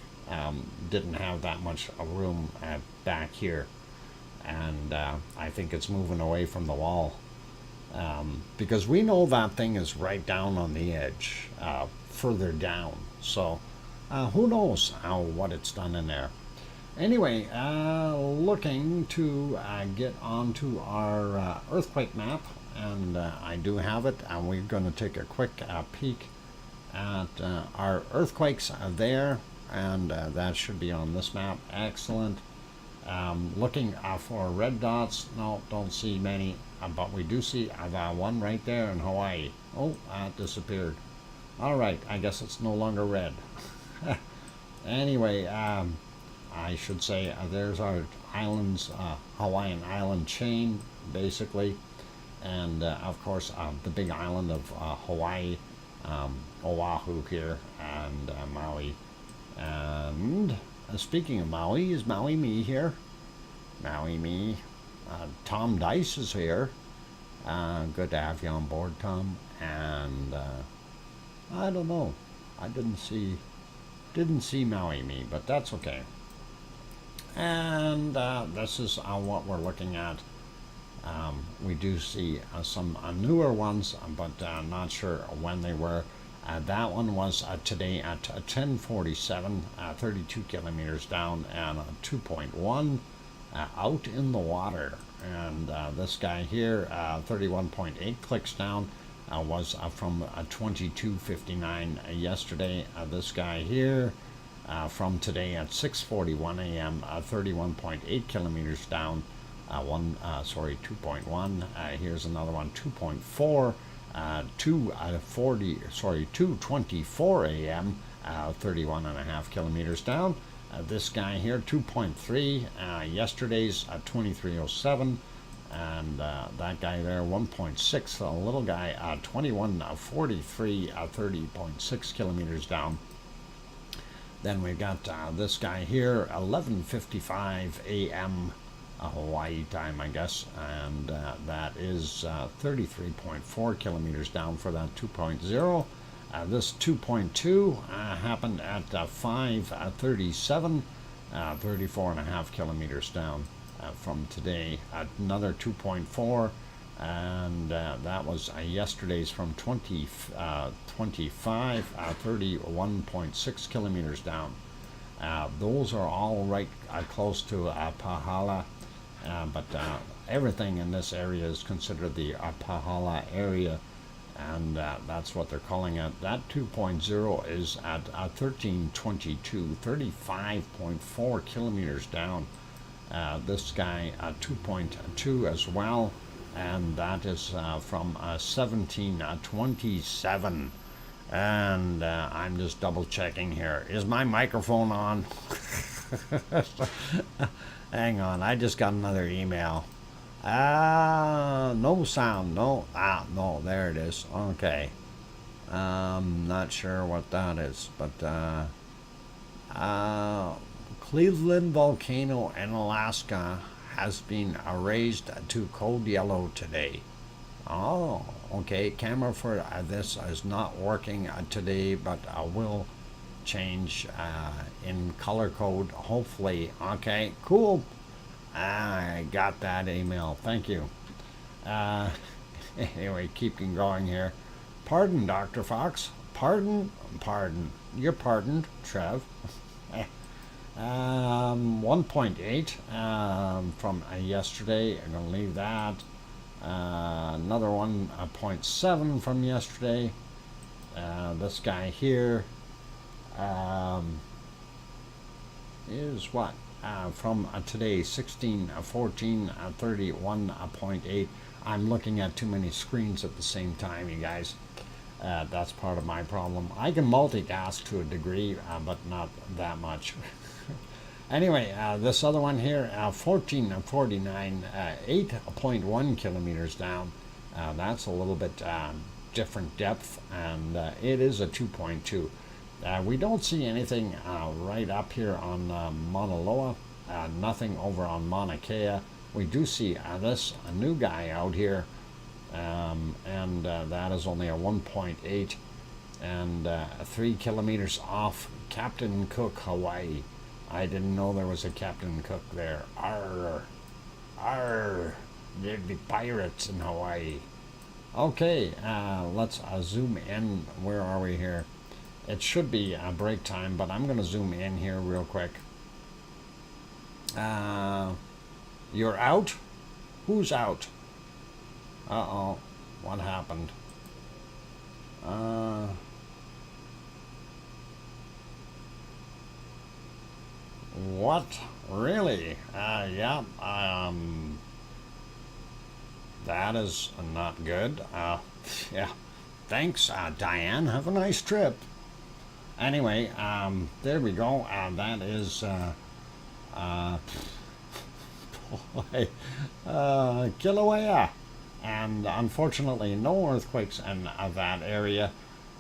Didn't have that much room back here, and I think it's moving away from the wall, because we know that thing is right down on the edge, further down. So who knows what it's done in there. Anyway, looking to get onto our earthquake map. And I do have it, and we're going to take a quick peek at our earthquakes there. and that should be on this map. Excellent. Looking for red dots. No, don't see many, but we do see one right there in Hawaii. Oh, it disappeared. All right, I guess it's no longer red. Anyway, I should say there's our islands, Hawaiian island chain, basically, and of course the big island of Hawaii, Oahu here, and Maui. And speaking of Maui, is Maui me here? Maui me. Tom Dice is here. Good to have you on board, Tom. And I don't know. I didn't see Maui me, but that's okay. And this is what we're looking at. We do see some newer ones, but not sure when they were. That one was today at 10:47, 32 kilometers down, and 2.1 out in the water. And this guy here, 31.8 clicks down, was from 22:59 yesterday. This guy here, from today at 6:41 a.m., 31.8 kilometers down, 2.1. Here's another one, 2.4. 2:24 a.m., 31.5 kilometers down. This guy here, 2.3. Yesterday's 23:07, and that guy there, 1.6. The little guy, 21:43, 30.6 kilometers down. Then we've got this guy here, 11:55 a.m. Hawaii time, I guess, and that is 33.4 kilometers down for that 2.0. This 2.2 happened at 5:37, 34.5 kilometers down from today. Another 2.4, and that was yesterday's from 25, 31.6 kilometers down. Those are all right close to Pahala. But everything in this area is considered the Pahala area, and that's what they're calling it. That 2.0 is at 13:22, 35.4 kilometers down. This guy 2.2 as well, and that is from 17:27. And I'm just double checking here. Is my microphone on? Hang on, I just got another email. No sound, no, no, there it is. Okay. Not sure what that is, but Cleveland volcano in Alaska has been raised to code yellow today. Oh, okay. Camera for this is not working today, but I will change in color code, hopefully. Okay, cool. I got that email. Thank you. Anyway, keeping going here. Pardon, Dr. Fox. Pardon. You're pardoned, Trev. 1.8 from yesterday. I'm going to leave that. Another 1.7 from yesterday. This guy here is what? From today, 16:14, 31.8. I'm looking at too many screens at the same time, you guys. That's part of my problem. I can multitask to a degree, but not that much. Anyway, this other one here, 14:49, 8.1 kilometers down. That's a little bit different depth, and it is a 2.2. We don't see anything right up here on Mauna Loa, nothing over on Mauna Kea. We do see this a new guy out here, and that is only a 1.8, and 3 kilometers off Captain Cook, Hawaii. I didn't know there was a Captain Cook there. Arr, arr, there'd be pirates in Hawaii. Okay, let's zoom in. Where are we here? It should be break time, but I'm going to zoom in here real quick. You're out? Who's out? Uh-oh. What happened? What? Really? Yeah. That is not good. Yeah. Thanks, Diane. Have a nice trip. Anyway, there we go. That is, boy, Kilauea. And unfortunately, no earthquakes in that area.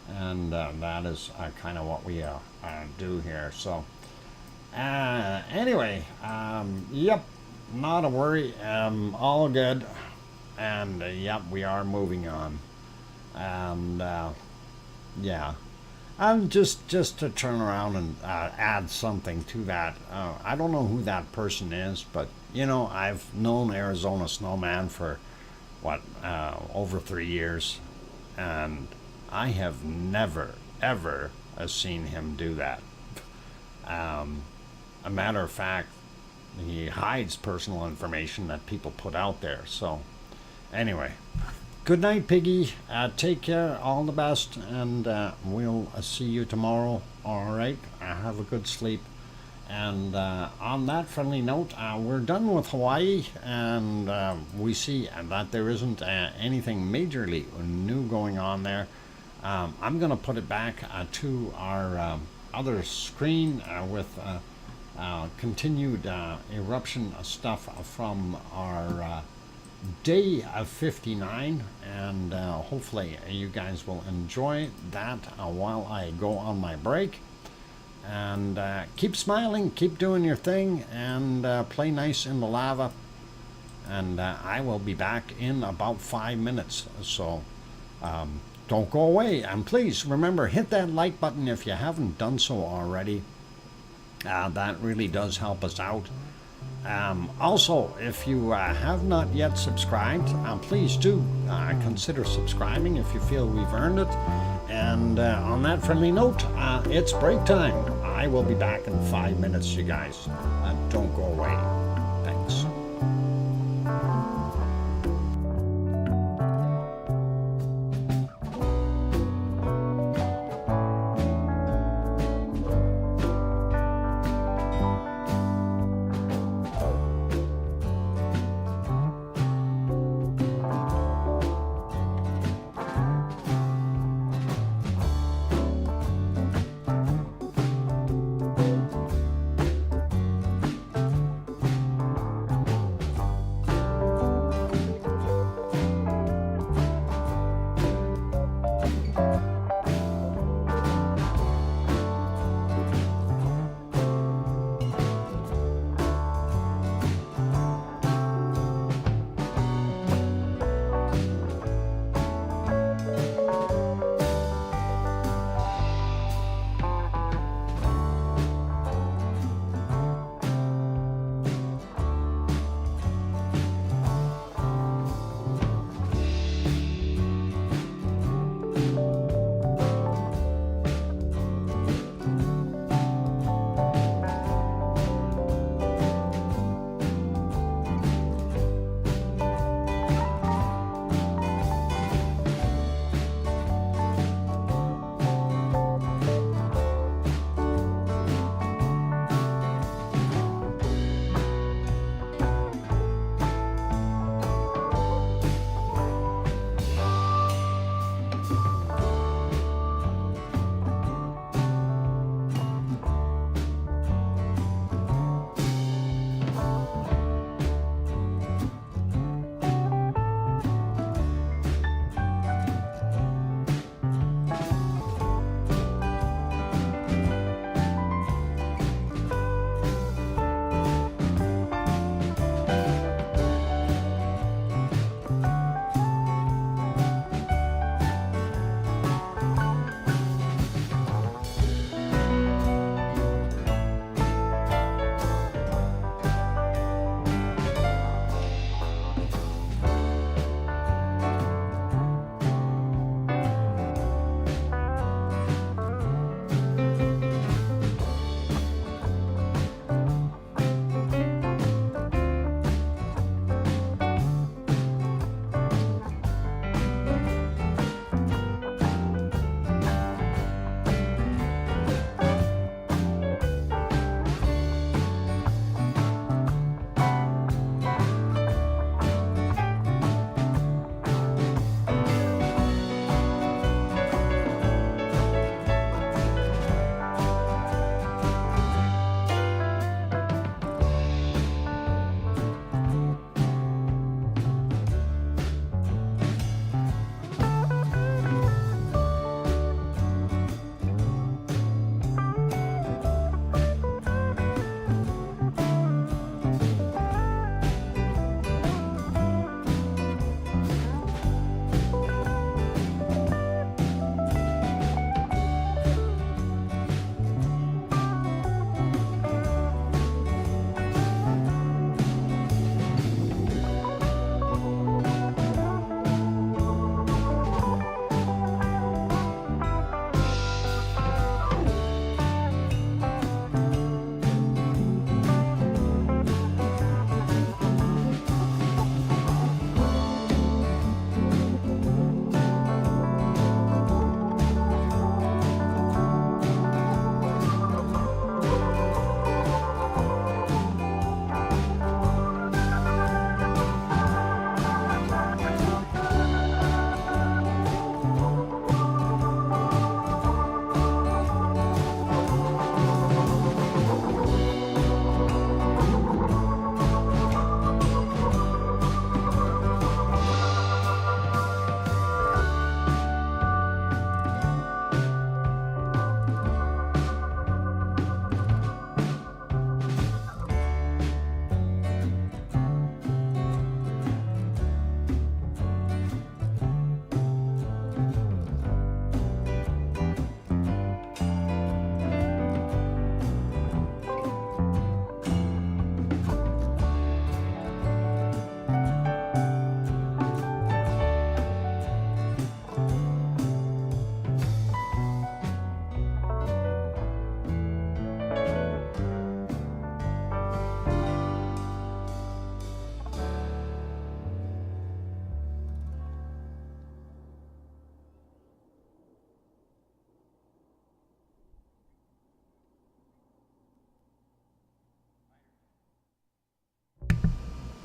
And that is kind of what we do here. So, anyway, yep, not a worry. All good. And yep, we are moving on. And yeah. And just to turn around and add something to that, I don't know who that person is, but you know, I've known Arizona Snowman for what, over 3 years, and I have never ever seen him do that. A matter of fact, he hides personal information that people put out there. So anyway, good night, Piggy. Take care, all the best, and we'll see you tomorrow. All right, have a good sleep. And on that friendly note, we're done with Hawaii, and we see that there isn't anything majorly new going on there. I'm going to put it back to our other screen with continued eruption stuff from our day of 59, and hopefully you guys will enjoy that while I go on my break. And keep smiling, keep doing your thing, and play nice in the lava. And I will be back in about 5 minutes. So don't go away. And please remember, hit that like button if you haven't done so already. That really does help us out. Also, if you have not yet subscribed, please do consider subscribing if you feel we've earned it. And on that friendly note, it's break time. I will be back in 5 minutes, you guys. Don't go away. Thanks.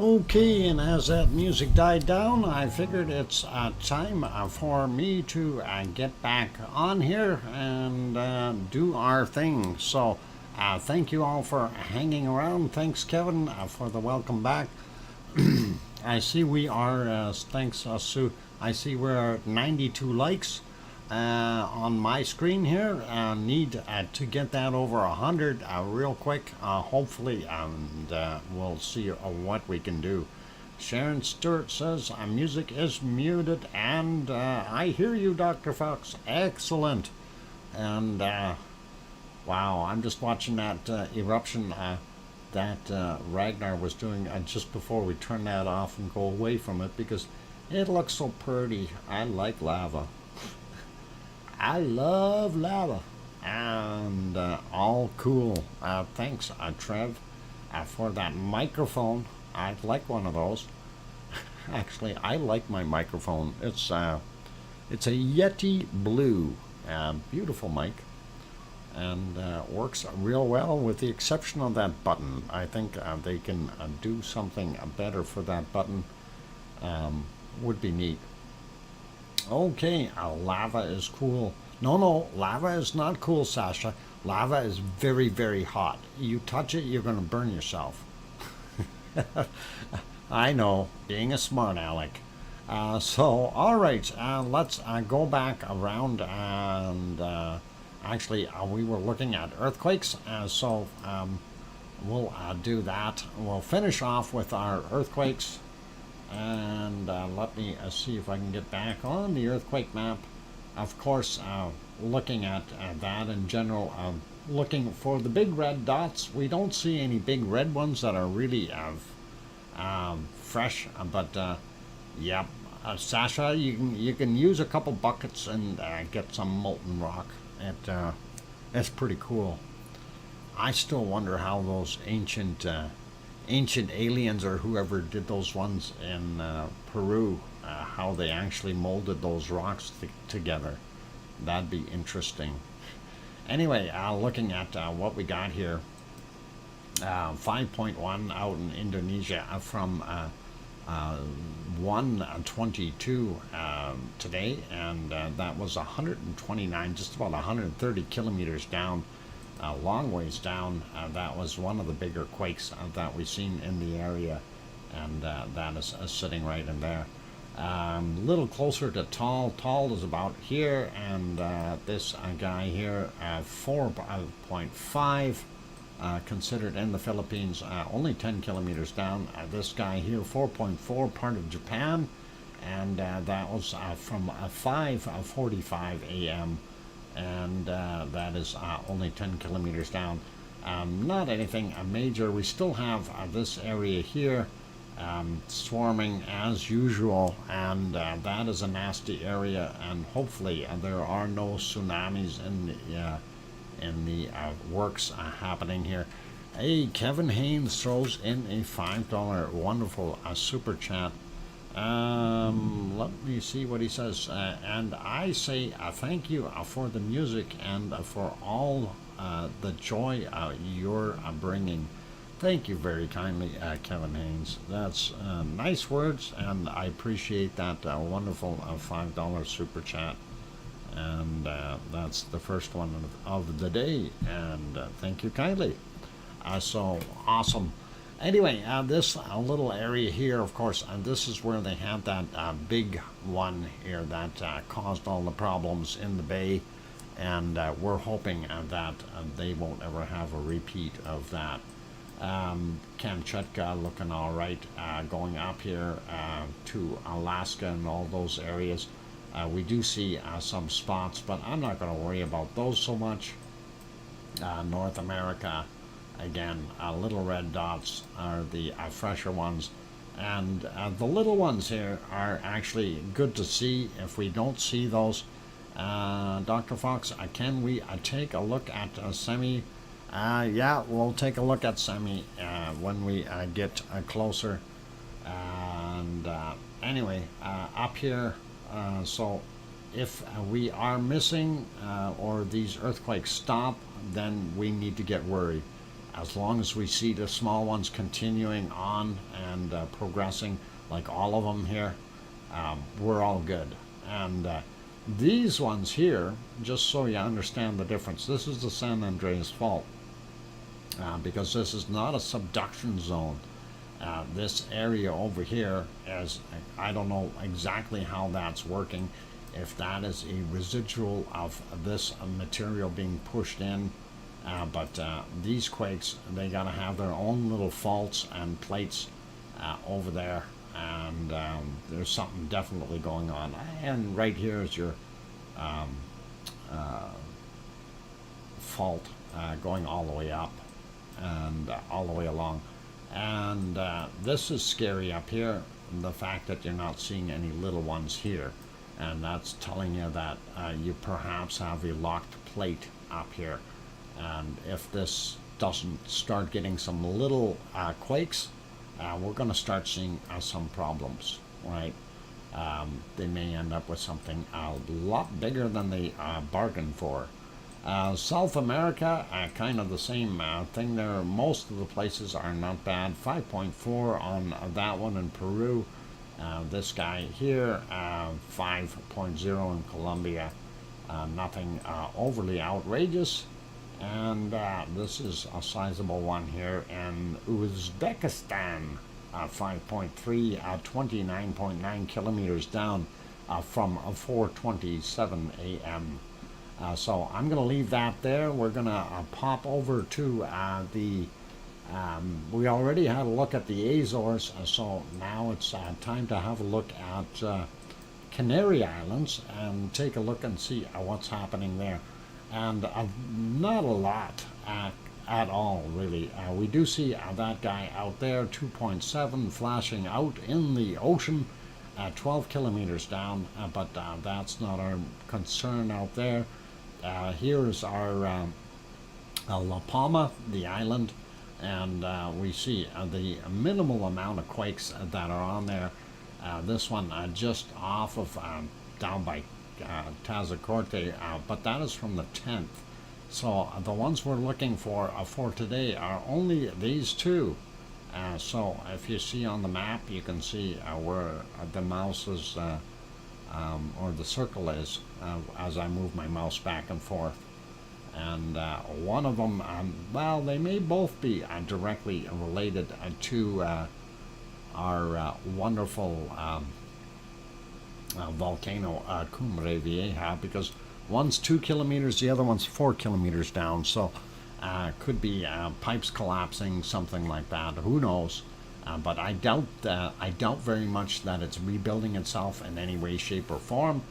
Okay, and as that music died down, I figured it's time for me to get back on here and do our thing. So, thank you all for hanging around. Thanks, Kevin, for the welcome back. I see we are, thanks, Sue. I see we're at 92 likes on my screen here. Need to get that over 100 real quick, hopefully, and we'll see what we can do. Sharon Stewart says music is muted, and I hear you, Dr. Fox. Excellent. And wow, I'm just watching that eruption that Ragnar was doing just before we turn that off and go away from it, because it looks so pretty. I like lava. I love lava. And all cool. Thanks, Trev, for that microphone. I'd like one of those. Actually, I like my microphone. It's a Yeti Blue. Beautiful mic. And works real well, with the exception of that button. I think they can do something better for that button. Would be neat. Okay, lava is cool. No, lava is not cool, Sasha. Lava is very, very hot. You touch it, you're going to burn yourself. I know, being a smart aleck. So, all right, let's go back around and actually, we were looking at earthquakes, so we'll do that. We'll finish off with our earthquakes. And let me see if I can get back on the earthquake map. Of course, looking at that in general, looking for the big red dots. We don't see any big red ones that are really fresh, but yeah, Sasha, you can use a couple buckets and get some molten rock. It's pretty cool. I still wonder how those ancient aliens, or whoever did those ones in Peru, how they actually molded those rocks together. That'd be interesting. Anyway, looking at what we got here, 5.1 out in Indonesia from 122 today, and that was 129, just about 130 kilometers down. A long ways down. That was one of the bigger quakes that we've seen in the area, and that is sitting right in there. A little closer to Tal. Tal is about here, and this guy here, 4.5, considered in the Philippines, only 10 kilometers down. This guy here, 4.4, part of Japan, and that was from 5:45 a.m. and that is only 10 kilometers down. Not anything major. We still have this area here swarming as usual, and that is a nasty area, and hopefully there are no tsunamis in the works happening here. Hey, Kevin Haynes throws in a $5 wonderful super chat. Let me see what he says. And I say thank you for the music and for all the joy you're bringing. Thank you very kindly, Kevin Haynes. That's nice words, and I appreciate that wonderful $5 super chat. And that's the first one of the day, and thank you kindly. So awesome. Anyway, this little area here, of course, this is where they had that big one here that caused all the problems in the bay, and we're hoping that they won't ever have a repeat of that. Kamchatka looking all right, going up here to Alaska and all those areas. We do see some spots, but I'm not going to worry about those so much. North America, again, little red dots are the fresher ones, and the little ones here are actually good to see. If we don't see those, Dr. Fox, can we take a look at Semi? Yeah, we'll take a look at Semi when we get closer. And anyway, up here, so if we are missing or these earthquakes stop, then we need to get worried. as long as we see the small ones continuing on and progressing, like all of them here, we're all good. And these ones here, just so you understand the difference, this is the San Andreas Fault, because this is not a subduction zone. This area over here is, I don't know exactly how that's working, if that is a residual of this material being pushed in, but these quakes, they gotta have their own little faults and plates over there, and there's something definitely going on. And right here is your fault going all the way up and all the way along. And this is scary up here, the fact that you're not seeing any little ones here, and that's telling you that you perhaps have a locked plate up here. And if this doesn't start getting some little quakes, we're going to start seeing some problems, right? They may end up with something a lot bigger than they bargained for. South America, kind of the same thing there. Most of the places are not bad. 5.4 on that one in Peru. This guy here, 5.0 in Colombia. Nothing overly outrageous. And this is a sizable one here in Uzbekistan, 5.3, 29.9 kilometers down from 4:27 a.m. So I'm going to leave that there. We're going to pop over to we already had a look at the Azores, so now it's time to have a look at Canary Islands and take a look and see what's happening there. And not a lot at all, really. We do see that guy out there, 2.7, flashing out in the ocean, 12 kilometers down, but that's not our concern out there. Here is our La Palma, the island, and we see the minimal amount of quakes that are on there. This one just off of down by Tazacorte, but that is from the 10th. So the ones we're looking for today are only these two. So if you see on the map, you can see where the mouse is, or the circle is, as I move my mouse back and forth. And one of them, well, they may both be directly related to our wonderful volcano Cumbre Vieja, because one's 2 kilometers, the other one's 4 kilometers down. So could be pipes collapsing, something like that. Who knows? But I doubt very much that it's rebuilding itself in any way, shape, or form.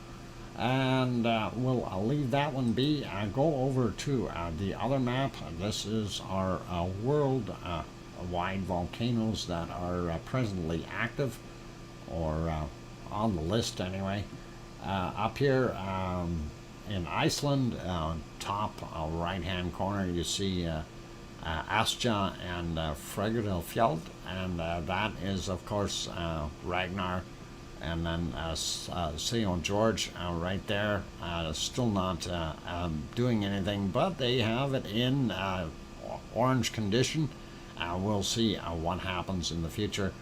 And I'll leave that one be. Go over to the other map. This is our world-wide volcanoes that are presently active, or on the list anyway. Up here in Iceland, top right-hand corner, you see Astja and Fregardalfjall, and that is, of course, Ragnar. And then St. George right there, still not doing anything, but they have it in orange condition. We'll see what happens in the future.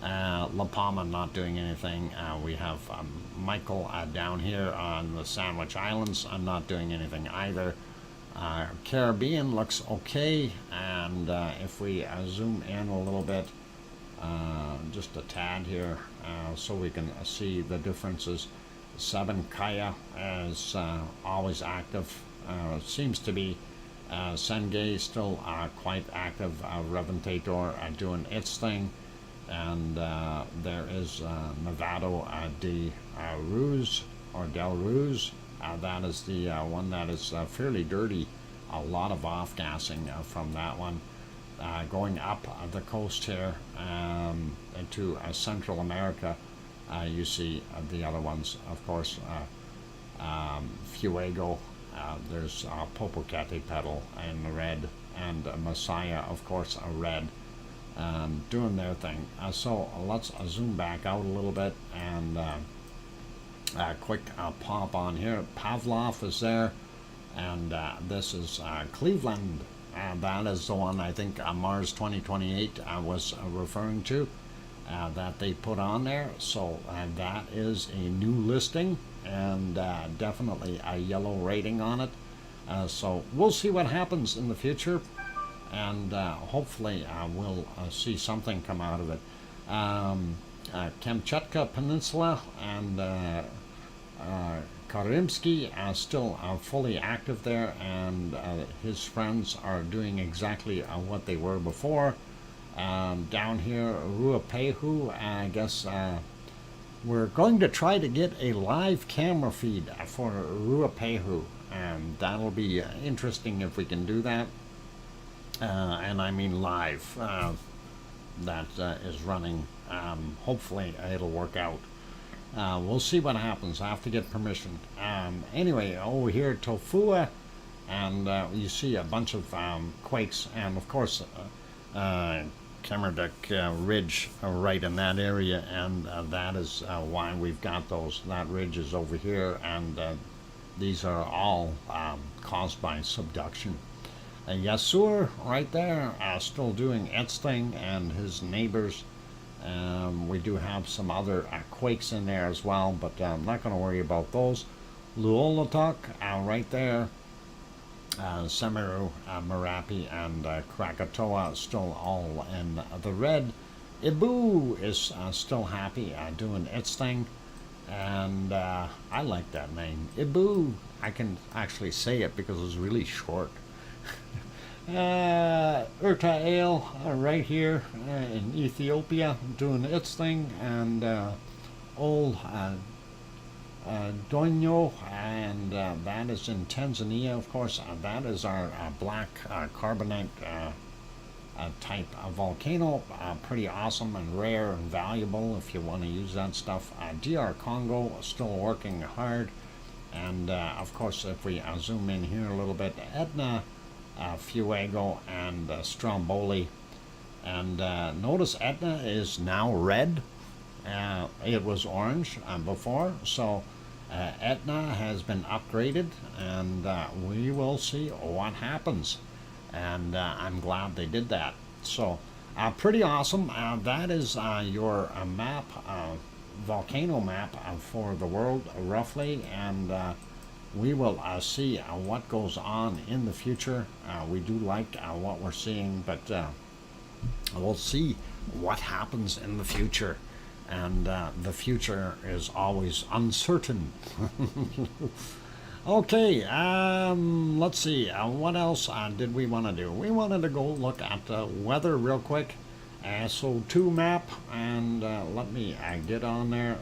La Palma not doing anything. We have Michael down here on the Sandwich Islands. I'm not doing anything either. Caribbean looks okay, and if we zoom in a little bit, just a tad here, so we can see the differences. Sabancaya is always active. Seems to be Sengay still quite active. Reventator doing its thing. And there is Nevado de Ruz, or Del Ruz. That is the one that is fairly dirty. A lot of off-gassing from that one. Going up the coast here into Central America, you see the other ones, of course. Fuego, there's Popocatépetl in red, and Messiah, of course, red. Doing their thing. So let's zoom back out a little bit and quick pop on here. Pavlov is there, and this is Cleveland, That is the one I think Mars 2028 was referring to, that they put on there. So that is a new listing, and definitely a yellow rating on it. So we'll see what happens in the future, and hopefully we'll see something come out of it. Kamchatka Peninsula and Karimsky are still fully active there, and his friends are doing exactly what they were before. Down here, Ruapehu, I guess we're going to try to get a live camera feed for Ruapehu, and that'll be interesting if we can do that. And I mean live. That is running. Hopefully it'll work out. We'll see what happens. I have to get permission. Anyway, over here at Tofua, and you see a bunch of quakes, and of course Kemerduck Ridge right in that area, and that is why we've got those. That ridge is over here, and these are all caused by subduction. Yasur right there still doing its thing, and his neighbors. We do have some other quakes in there as well, but I'm not going to worry about those. Luolatok right there, Semeru, Merapi, and Krakatoa still all in the red. Ibu is still happy doing its thing, and I like that name, Ibu. I can actually say it because it's really short. Urtael right here in Ethiopia doing its thing, and old Doño, and that is in Tanzania, of course. That is our black carbonate type volcano. Pretty awesome and rare and valuable if you want to use that stuff. DR Congo still working hard, and of course if we zoom in here a little bit, Etna, Fuego, and Stromboli, and notice Etna is now red. It was orange before, so Etna has been upgraded, and we will see what happens, and I'm glad they did that. So pretty awesome. That is your map, volcano map for the world roughly, and we will see what goes on in the future. We do like what we're seeing, but we'll see what happens in the future. And the future is always uncertain. Okay, let's see. What else did we want to do? We wanted to go look at the weather real quick. SO2 map, and let me get on there.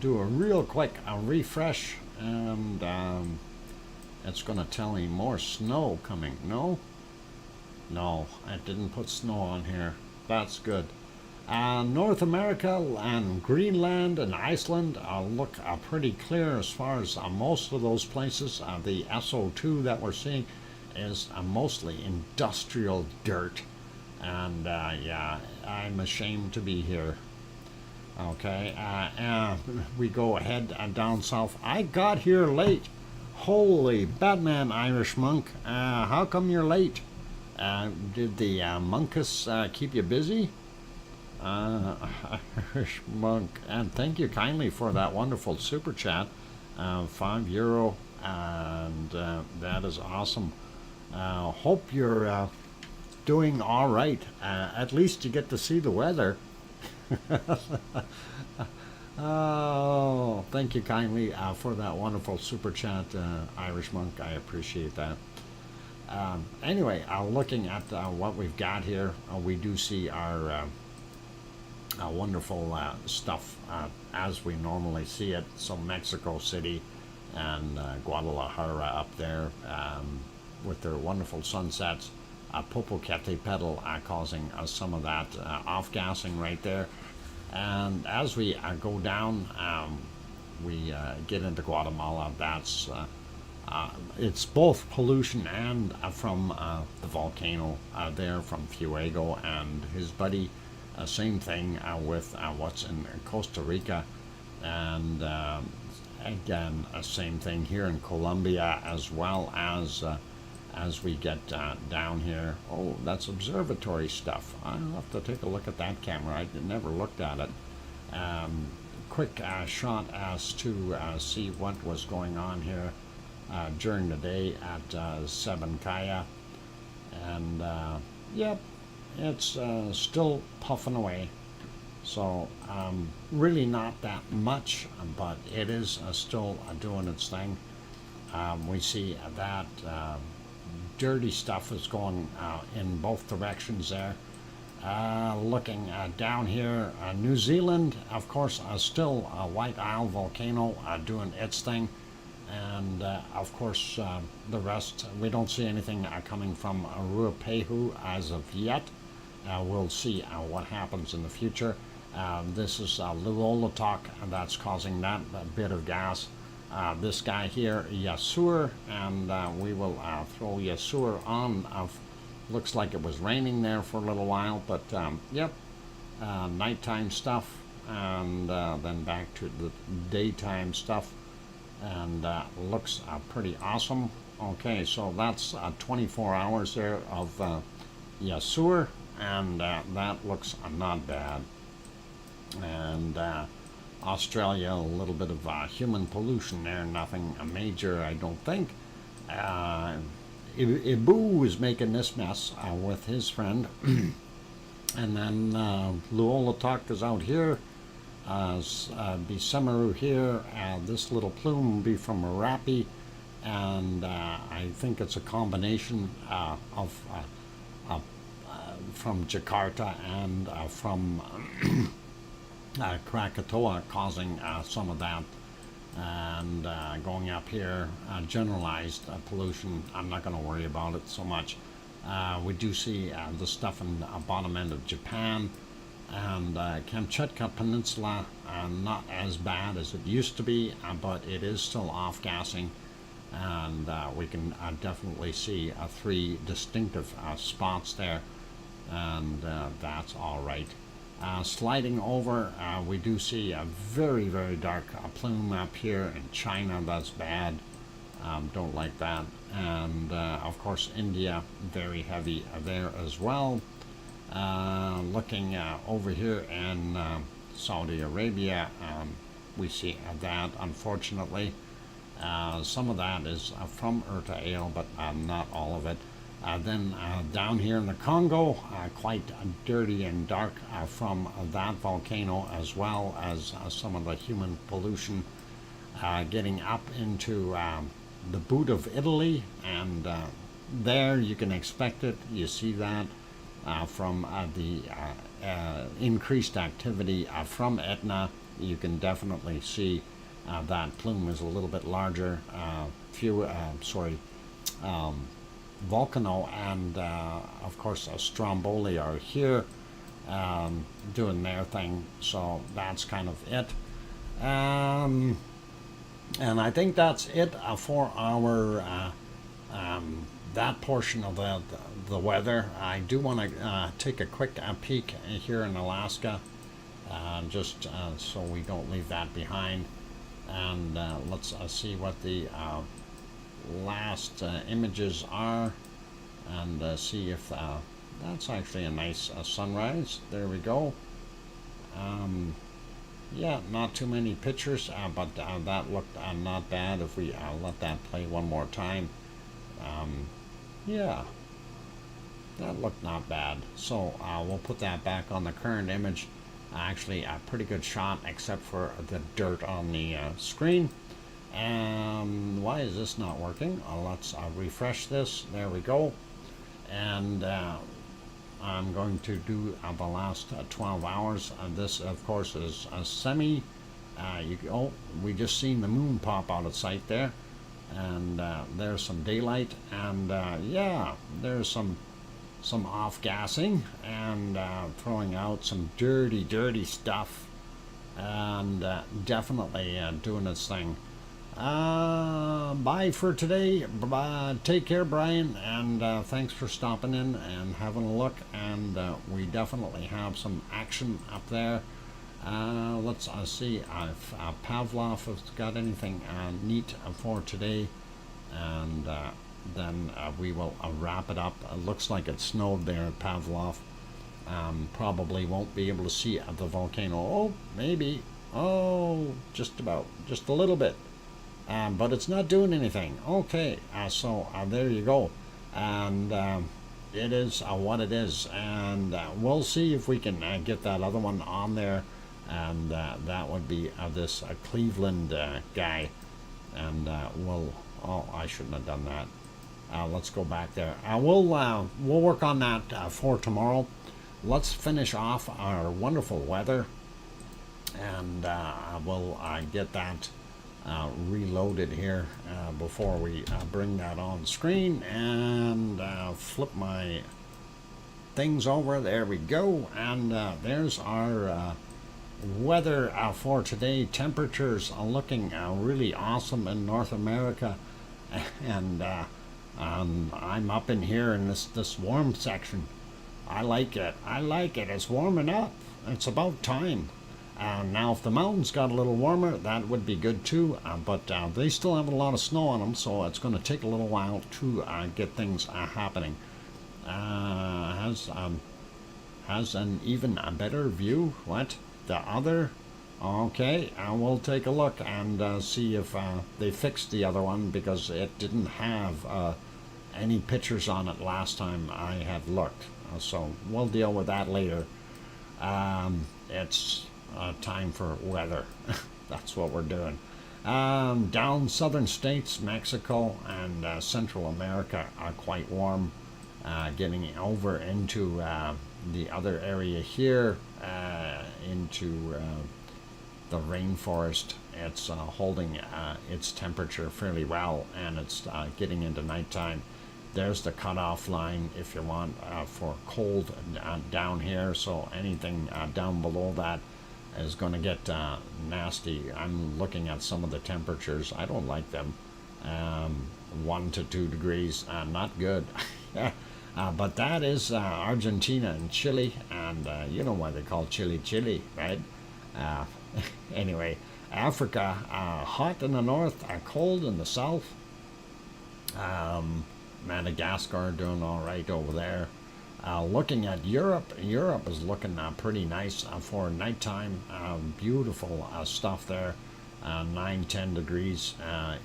Do a real quick refresh. And it's going to tell me more snow coming. No, it didn't put snow on here. That's good. North America and Greenland and Iceland look pretty clear as far as most of those places. The SO2 that we're seeing is mostly industrial dirt, and yeah, I'm ashamed to be here. Okay, we go ahead down south. I got here late. Holy Batman, Irish monk. How come you're late? Did the monkus keep you busy? Irish monk. And thank you kindly for that wonderful super chat. €5, and that is awesome. Hope you're doing all right. At least you get to see the weather. Oh, thank you kindly for that wonderful super chat, Irish monk. I appreciate that. Anyway, looking at what we've got here, we do see our wonderful stuff as we normally see it. So Mexico City and Guadalajara up there with their wonderful sunsets. Popocatépetl causing some of that off-gassing right there. And as we go down, we get into Guatemala. That's it's both pollution and from the volcano there from Fuego and his buddy. Same thing with what's in Costa Rica, and again, same thing here in Colombia, as well as as we get down here. Oh, that's observatory stuff. I'll have to take a look at that camera. I never looked at it. Quick shot as to see what was going on here during the day at Sabancaya. And yep, it's still puffing away. So really not that much, but it is still doing its thing. We see that dirty stuff is going in both directions there. Looking down here, New Zealand, of course, still a White Isle volcano doing its thing. And of course, the rest, we don't see anything coming from Ruapehu as of yet. We'll see what happens in the future. This is Luolatok, and that's causing that bit of gas. This guy here, Yasur, and we will throw Yasur on. Looks like it was raining there for a little while, but yep, nighttime stuff, and then back to the daytime stuff, and looks pretty awesome. Okay, so that's 24 hours there of Yasur, and that looks not bad. And Australia, a little bit of human pollution there, nothing major, I don't think. Ibu is making this mess with his friend. And then Luolatok is out here. Bisemaru here. This little plume will be from Merapi. And I think it's a combination of from Jakarta and from Krakatoa causing some of that. And going up here, generalized pollution, I'm not going to worry about it so much. We do see the stuff in the bottom end of Japan, and Kamchatka Peninsula, not as bad as it used to be, but it is still off-gassing, and we can definitely see 3 distinctive spots there, and that's all right. Sliding over, we do see a very, very dark plume up here in China. That's bad. Don't like that. And of course, India, very heavy there as well. Looking over here in Saudi Arabia, we see that, unfortunately. Some of that is from RTVE, but not all of it. Then down here in the Congo, quite dirty and dark from that volcano, as well as some of the human pollution getting up into the boot of Italy, and there you can expect it. You see that from the increased activity from Etna. You can definitely see that plume is a little bit larger. Volcano and of course Stromboli are here doing their thing, so that's kind of it. And I think that's it for our that portion of the weather. I do want to take a quick peek here in Alaska, just so we don't leave that behind. And let's see what the last images are, and see if that's actually a nice sunrise. There we go. Yeah, not too many pictures, but that looked not bad. If we let that play one more time, yeah, that looked not bad. So we'll put that back on the current image. Actually a pretty good shot, except for the dirt on the screen. Why is this not working? Let's refresh this. There we go. And I'm going to do the last 12 hours. This, of course, is a semi. We just seen the moon pop out of sight there. And there's some daylight. And yeah, there's some off-gassing and throwing out some dirty stuff. And definitely doing its thing. Bye for today. Take care, Brian, and thanks for stopping in and having a look. And we definitely have some action up there. Let's see if Pavlov has got anything neat for today. And then we will wrap it up. It looks like it snowed there at Pavlov. Probably won't be able to see the volcano. Oh, maybe. Oh, just about. Just a little bit. But it's not doing anything. Okay, so there you go. And it is what it is. And we'll see if we can get that other one on there. And that would be this Cleveland guy. And we'll... Oh, I shouldn't have done that. Let's go back there. We'll work on that for tomorrow. Let's finish off our wonderful weather. And we'll get that reloaded here before we bring that on screen, and flip my things over. There we go. And there's our weather for today. Temperatures are looking really awesome in North America, and I'm up in here in this warm section. I like it. I like it. It's warming up. It's about time. Now, if the mountains got a little warmer, that would be good too. But they still have a lot of snow on them, so it's going to take a little while to get things happening. Has an even better view. What? The other? Okay, we'll take a look and see if they fixed the other one, because it didn't have any pictures on it last time I had looked. So we'll deal with that later. It's time for weather. That's what we're doing. Down southern states, Mexico and Central America are quite warm. Getting over into the other area here, into the rainforest, it's holding its temperature fairly well, and it's getting into nighttime. There's the cutoff line if you want for cold down here, so anything down below that is going to get nasty. I'm looking at some of the temperatures. I don't like them. 1 to 2 degrees, not good. But that is Argentina and Chile, and you know why they call Chile Chile, right? Anyway, Africa, hot in the north, cold in the south. Madagascar doing all right over there. Looking at Europe, Europe is looking pretty nice for nighttime. Beautiful stuff there. 9-10 degrees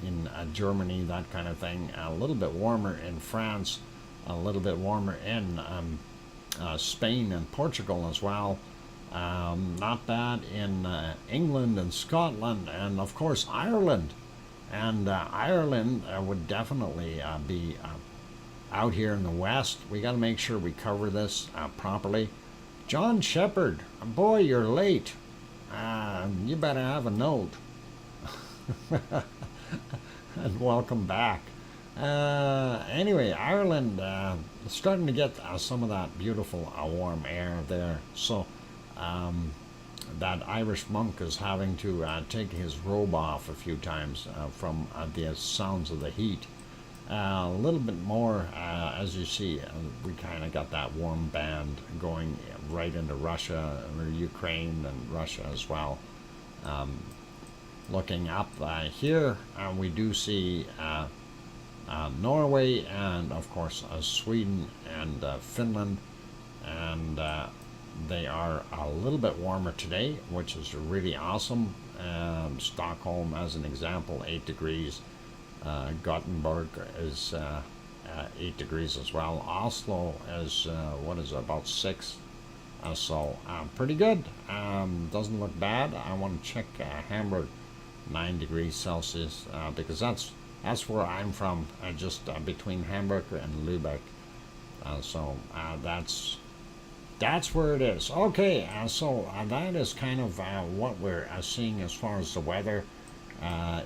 in Germany, that kind of thing. A little bit warmer in France, a little bit warmer in Spain and Portugal as well. Not bad in England and Scotland, and of course Ireland. And Ireland would definitely be out here in the west. We got to make sure we cover this properly. John Shepard, boy, you're late. You better have a note. And welcome back. Anyway, Ireland starting to get some of that beautiful warm air there. So that Irish monk is having to take his robe off a few times from the sounds of the heat. A little bit more, as you see, we kind of got that warm band going right into Russia, or Ukraine and Russia as well. Looking up here, we do see Norway and, of course, Sweden and Finland, and they are a little bit warmer today, which is really awesome. Stockholm, as an example, 8 degrees. Gothenburg is 8 degrees as well. Oslo is, about 6. So pretty good. Doesn't look bad. I want to check Hamburg, 9 degrees Celsius, because that's where I'm from, just between Hamburg and Lübeck. So that's where it is. Okay, so that is kind of what we're seeing as far as the weather.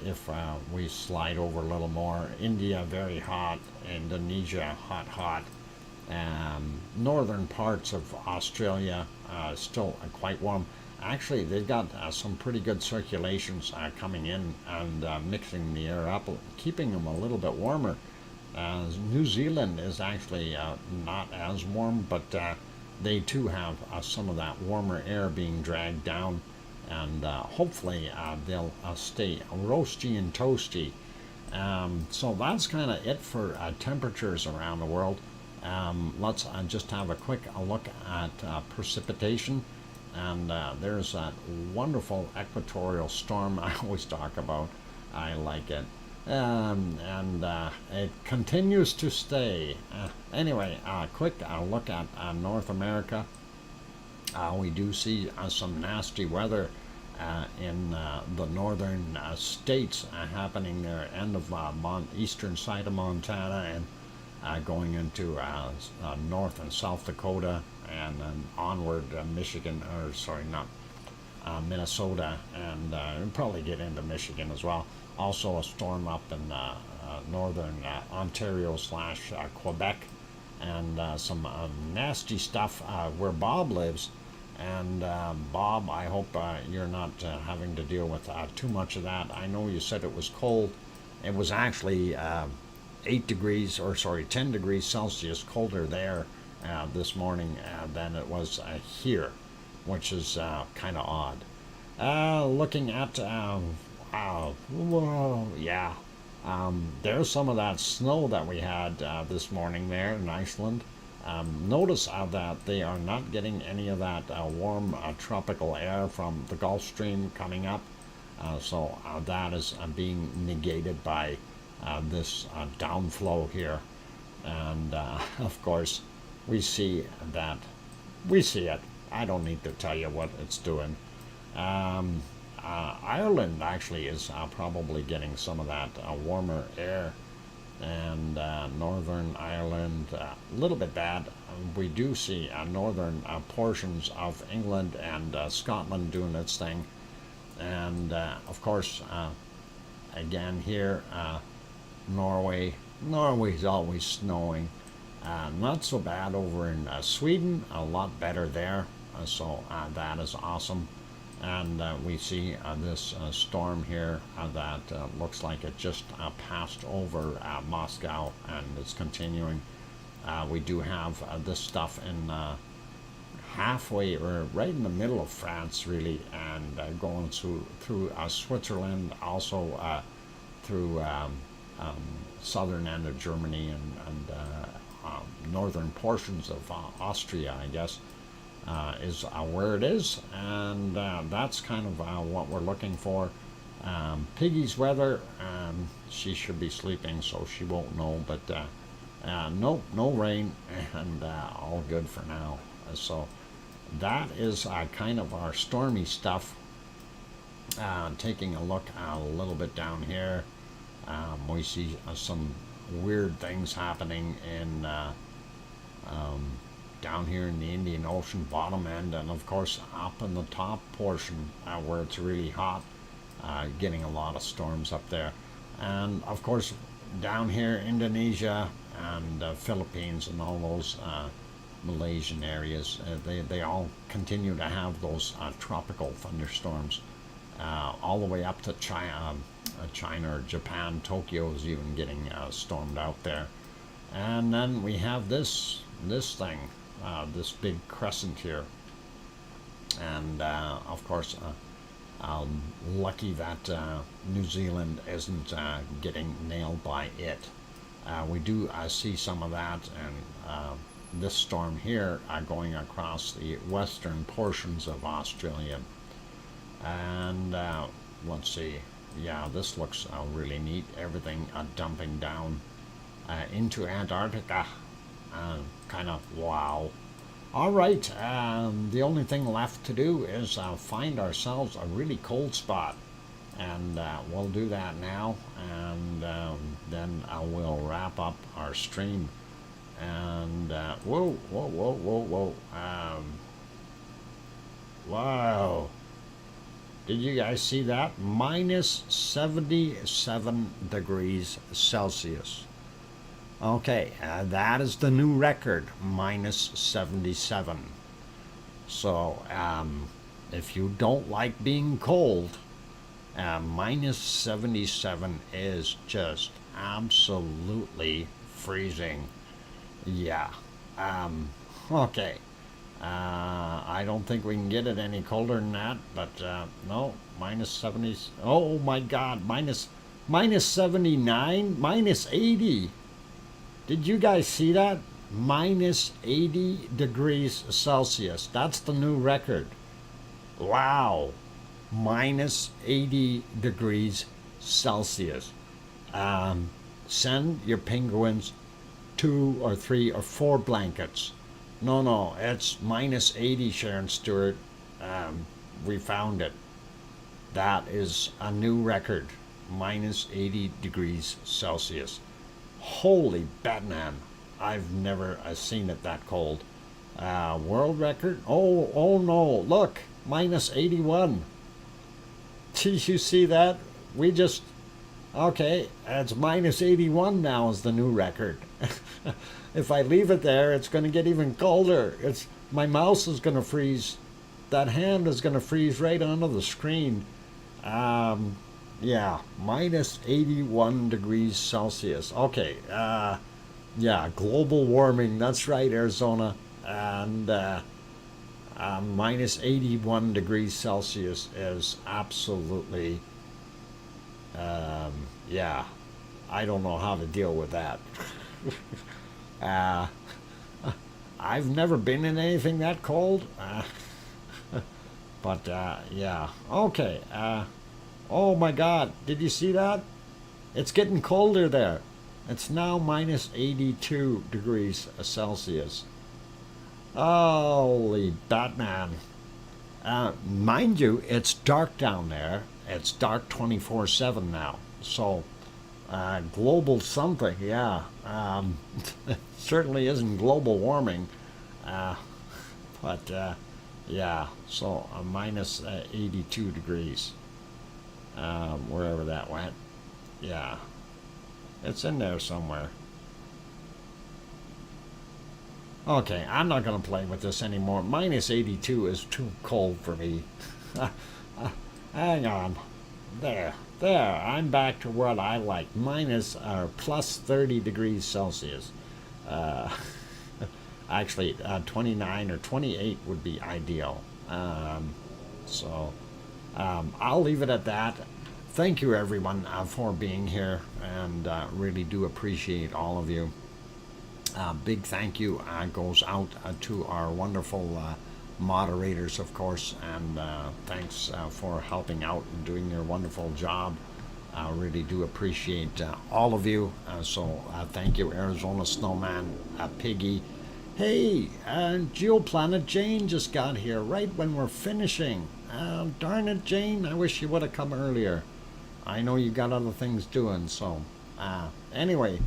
If we slide over a little more, India very hot, Indonesia hot, northern parts of Australia still quite warm. Actually, they've got some pretty good circulations coming in and mixing the air up, keeping them a little bit warmer. New Zealand is actually not as warm, but they too have some of that warmer air being dragged down, and hopefully they'll stay roasty and toasty So that's kind of it for temperatures around the world. Let's just have a quick look at precipitation. And there's that wonderful equatorial storm I always talk about. I like it. And it continues to stay. Anyway, quick look at North America. We do see some nasty weather in the northern states happening there, end of eastern side of Montana, and going into North and South Dakota, and then onward Michigan, or sorry, not Minnesota, and we'll probably get into Michigan as well. Also a storm up in northern Ontario slash Quebec, and some nasty stuff where Bob lives. And Bob, I hope you're not having to deal with too much of that. I know you said it was cold. It was actually 10 degrees Celsius colder there this morning than it was here, which is kind of odd. Looking at, there's some of that snow that we had this morning there in Iceland. Notice that they are not getting any of that warm tropical air from the Gulf Stream coming up. So that is being negated by this downflow here. And of course, we see it. I don't need to tell you what it's doing. Ireland actually is probably getting some of that warmer air. And Northern Ireland, a little bit bad. We do see northern portions of England and Scotland doing its thing. And of course, again here, Norway's always snowing. Not so bad over in Sweden, a lot better there. So that is awesome. And we see this storm here that looks like it just passed over Moscow, and it's continuing. We do have this stuff in halfway, or right in the middle of France, really, and going through Switzerland, also through southern end of Germany, and northern portions of Austria, I guess. Is where it is, and that's kind of what we're looking for. Piggy's weather, she should be sleeping, so she won't know, but no rain, and all good for now. So that is kind of our stormy stuff. Taking a look a little bit down here, we see some weird things happening in down here in the Indian Ocean bottom end, and of course up in the top portion where it's really hot, getting a lot of storms up there. And of course down here Indonesia and Philippines and all those Malaysian areas, they all continue to have those tropical thunderstorms all the way up to China or Japan. Tokyo is even getting stormed out there. And then we have this thing, this big crescent here, and of course lucky that New Zealand isn't getting nailed by it. We do see some of that, and this storm here going across the western portions of Australia. And let's see, yeah, this looks really neat. Everything dumping down into Antarctica. Kind of wow. All right, the only thing left to do is find ourselves a really cold spot, and we'll do that now, and then we'll wrap up our stream. And whoa, wow, did you guys see that? Minus 77 degrees Celsius. Okay, that is the new record, minus 77. So, if you don't like being cold, minus 77 is just absolutely freezing. Yeah. Okay. I don't think we can get it any colder than that, but no, minus 70. Oh my God, minus minus 79, minus 80. Did you guys see that? Minus 80 degrees Celsius. That's the new record. Wow. Minus 80 degrees Celsius. Send your penguins 2 or 3 or 4 blankets. No, it's minus 80, Sharon Stewart. We found it. That is a new record. Minus 80 degrees Celsius. Holy Batman. I've never seen it that cold. World record? Oh no, look. Minus 81. Did you see that? Okay, it's minus 81 now is the new record. If I leave it there, it's going to get even colder. My mouse is going to freeze. That hand is going to freeze right onto the screen. Yeah, minus 81 degrees Celsius. Okay, yeah, global warming. That's right, Arizona. And minus 81 degrees Celsius is absolutely, yeah, I don't know how to deal with that. I've never been in anything that cold. But, yeah. Okay. Oh my God. Did you see that? It's getting colder there. It's now minus 82 degrees Celsius. Holy Batman. Mind you, it's dark down there. It's dark 24/7 now. So, global something, yeah. It certainly isn't global warming. But, yeah, so minus 82 degrees. Wherever that went. Yeah. It's in there somewhere. Okay, I'm not going to play with this anymore. Minus 82 is too cold for me. Hang on. There. I'm back to what I like. Plus 30 degrees Celsius. Actually, 29 or 28 would be ideal. So, I'll leave it at that. Thank you, everyone, for being here, and really do appreciate all of you. Big thank you goes out to our wonderful moderators, of course, and thanks for helping out and doing your wonderful job. I really do appreciate all of you. So thank you, Arizona Snowman, Piggy. Hey, Geoplanet Jane just got here right when we're finishing. Darn it, Jane, I wish you would have come earlier. I know you got other things doing, so anyway,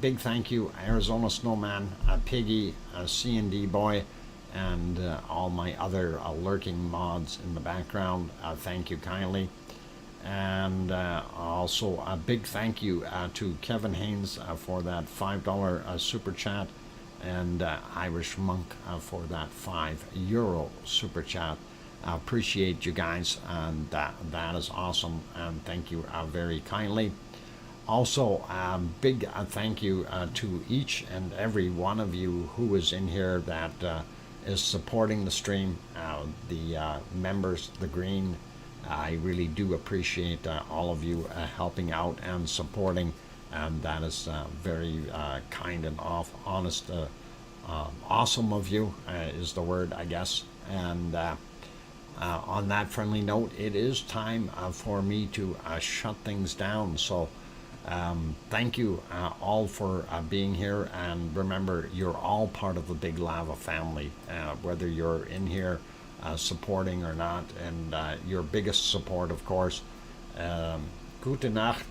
big thank you, Arizona Snowman, Piggy, C&D Boy, and all my other lurking mods in the background. Thank you kindly. And also a big thank you to Kevin Haynes for that $5 super chat, and Irish Monk for that €5 super chat. I appreciate you guys, and that is awesome, and thank you very kindly. Also, big thank you to each and every one of you who is in here that is supporting the stream, the members, the green. I really do appreciate all of you helping out and supporting, and that is very kind and honest, awesome of you is the word, I guess. And on that friendly note, it is time for me to shut things down. So thank you all for being here, and remember, you're all part of the Big Lava family, whether you're in here supporting or not, and your biggest support, of course. Gute Nacht,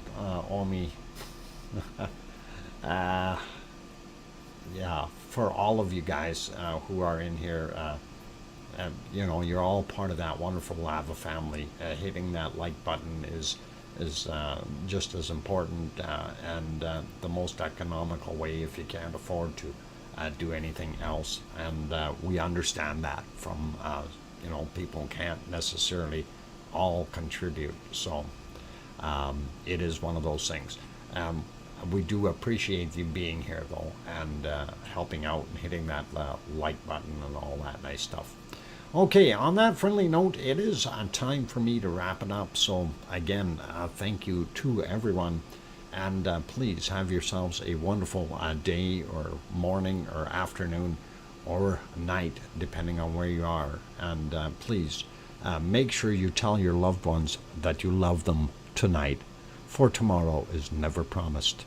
Omi. Yeah, for all of you guys who are in here, you know, you're all part of that wonderful lava family. Hitting that like button is just as important, and the most economical way if you can't afford to do anything else. And we understand that from you know, people can't necessarily all contribute, so it is one of those things. We do appreciate you being here, though, and helping out and hitting that like button and all that nice stuff. Okay, on that friendly note, it is time for me to wrap it up. So, again, thank you to everyone. And please have yourselves a wonderful day or morning or afternoon or night, depending on where you are. And please make sure you tell your loved ones that you love them tonight, for tomorrow is never promised.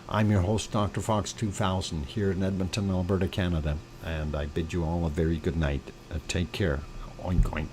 I'm your host, DrFox2000, here in Edmonton, Alberta, Canada, and I bid you all a very good night. Take care. Oink, oink.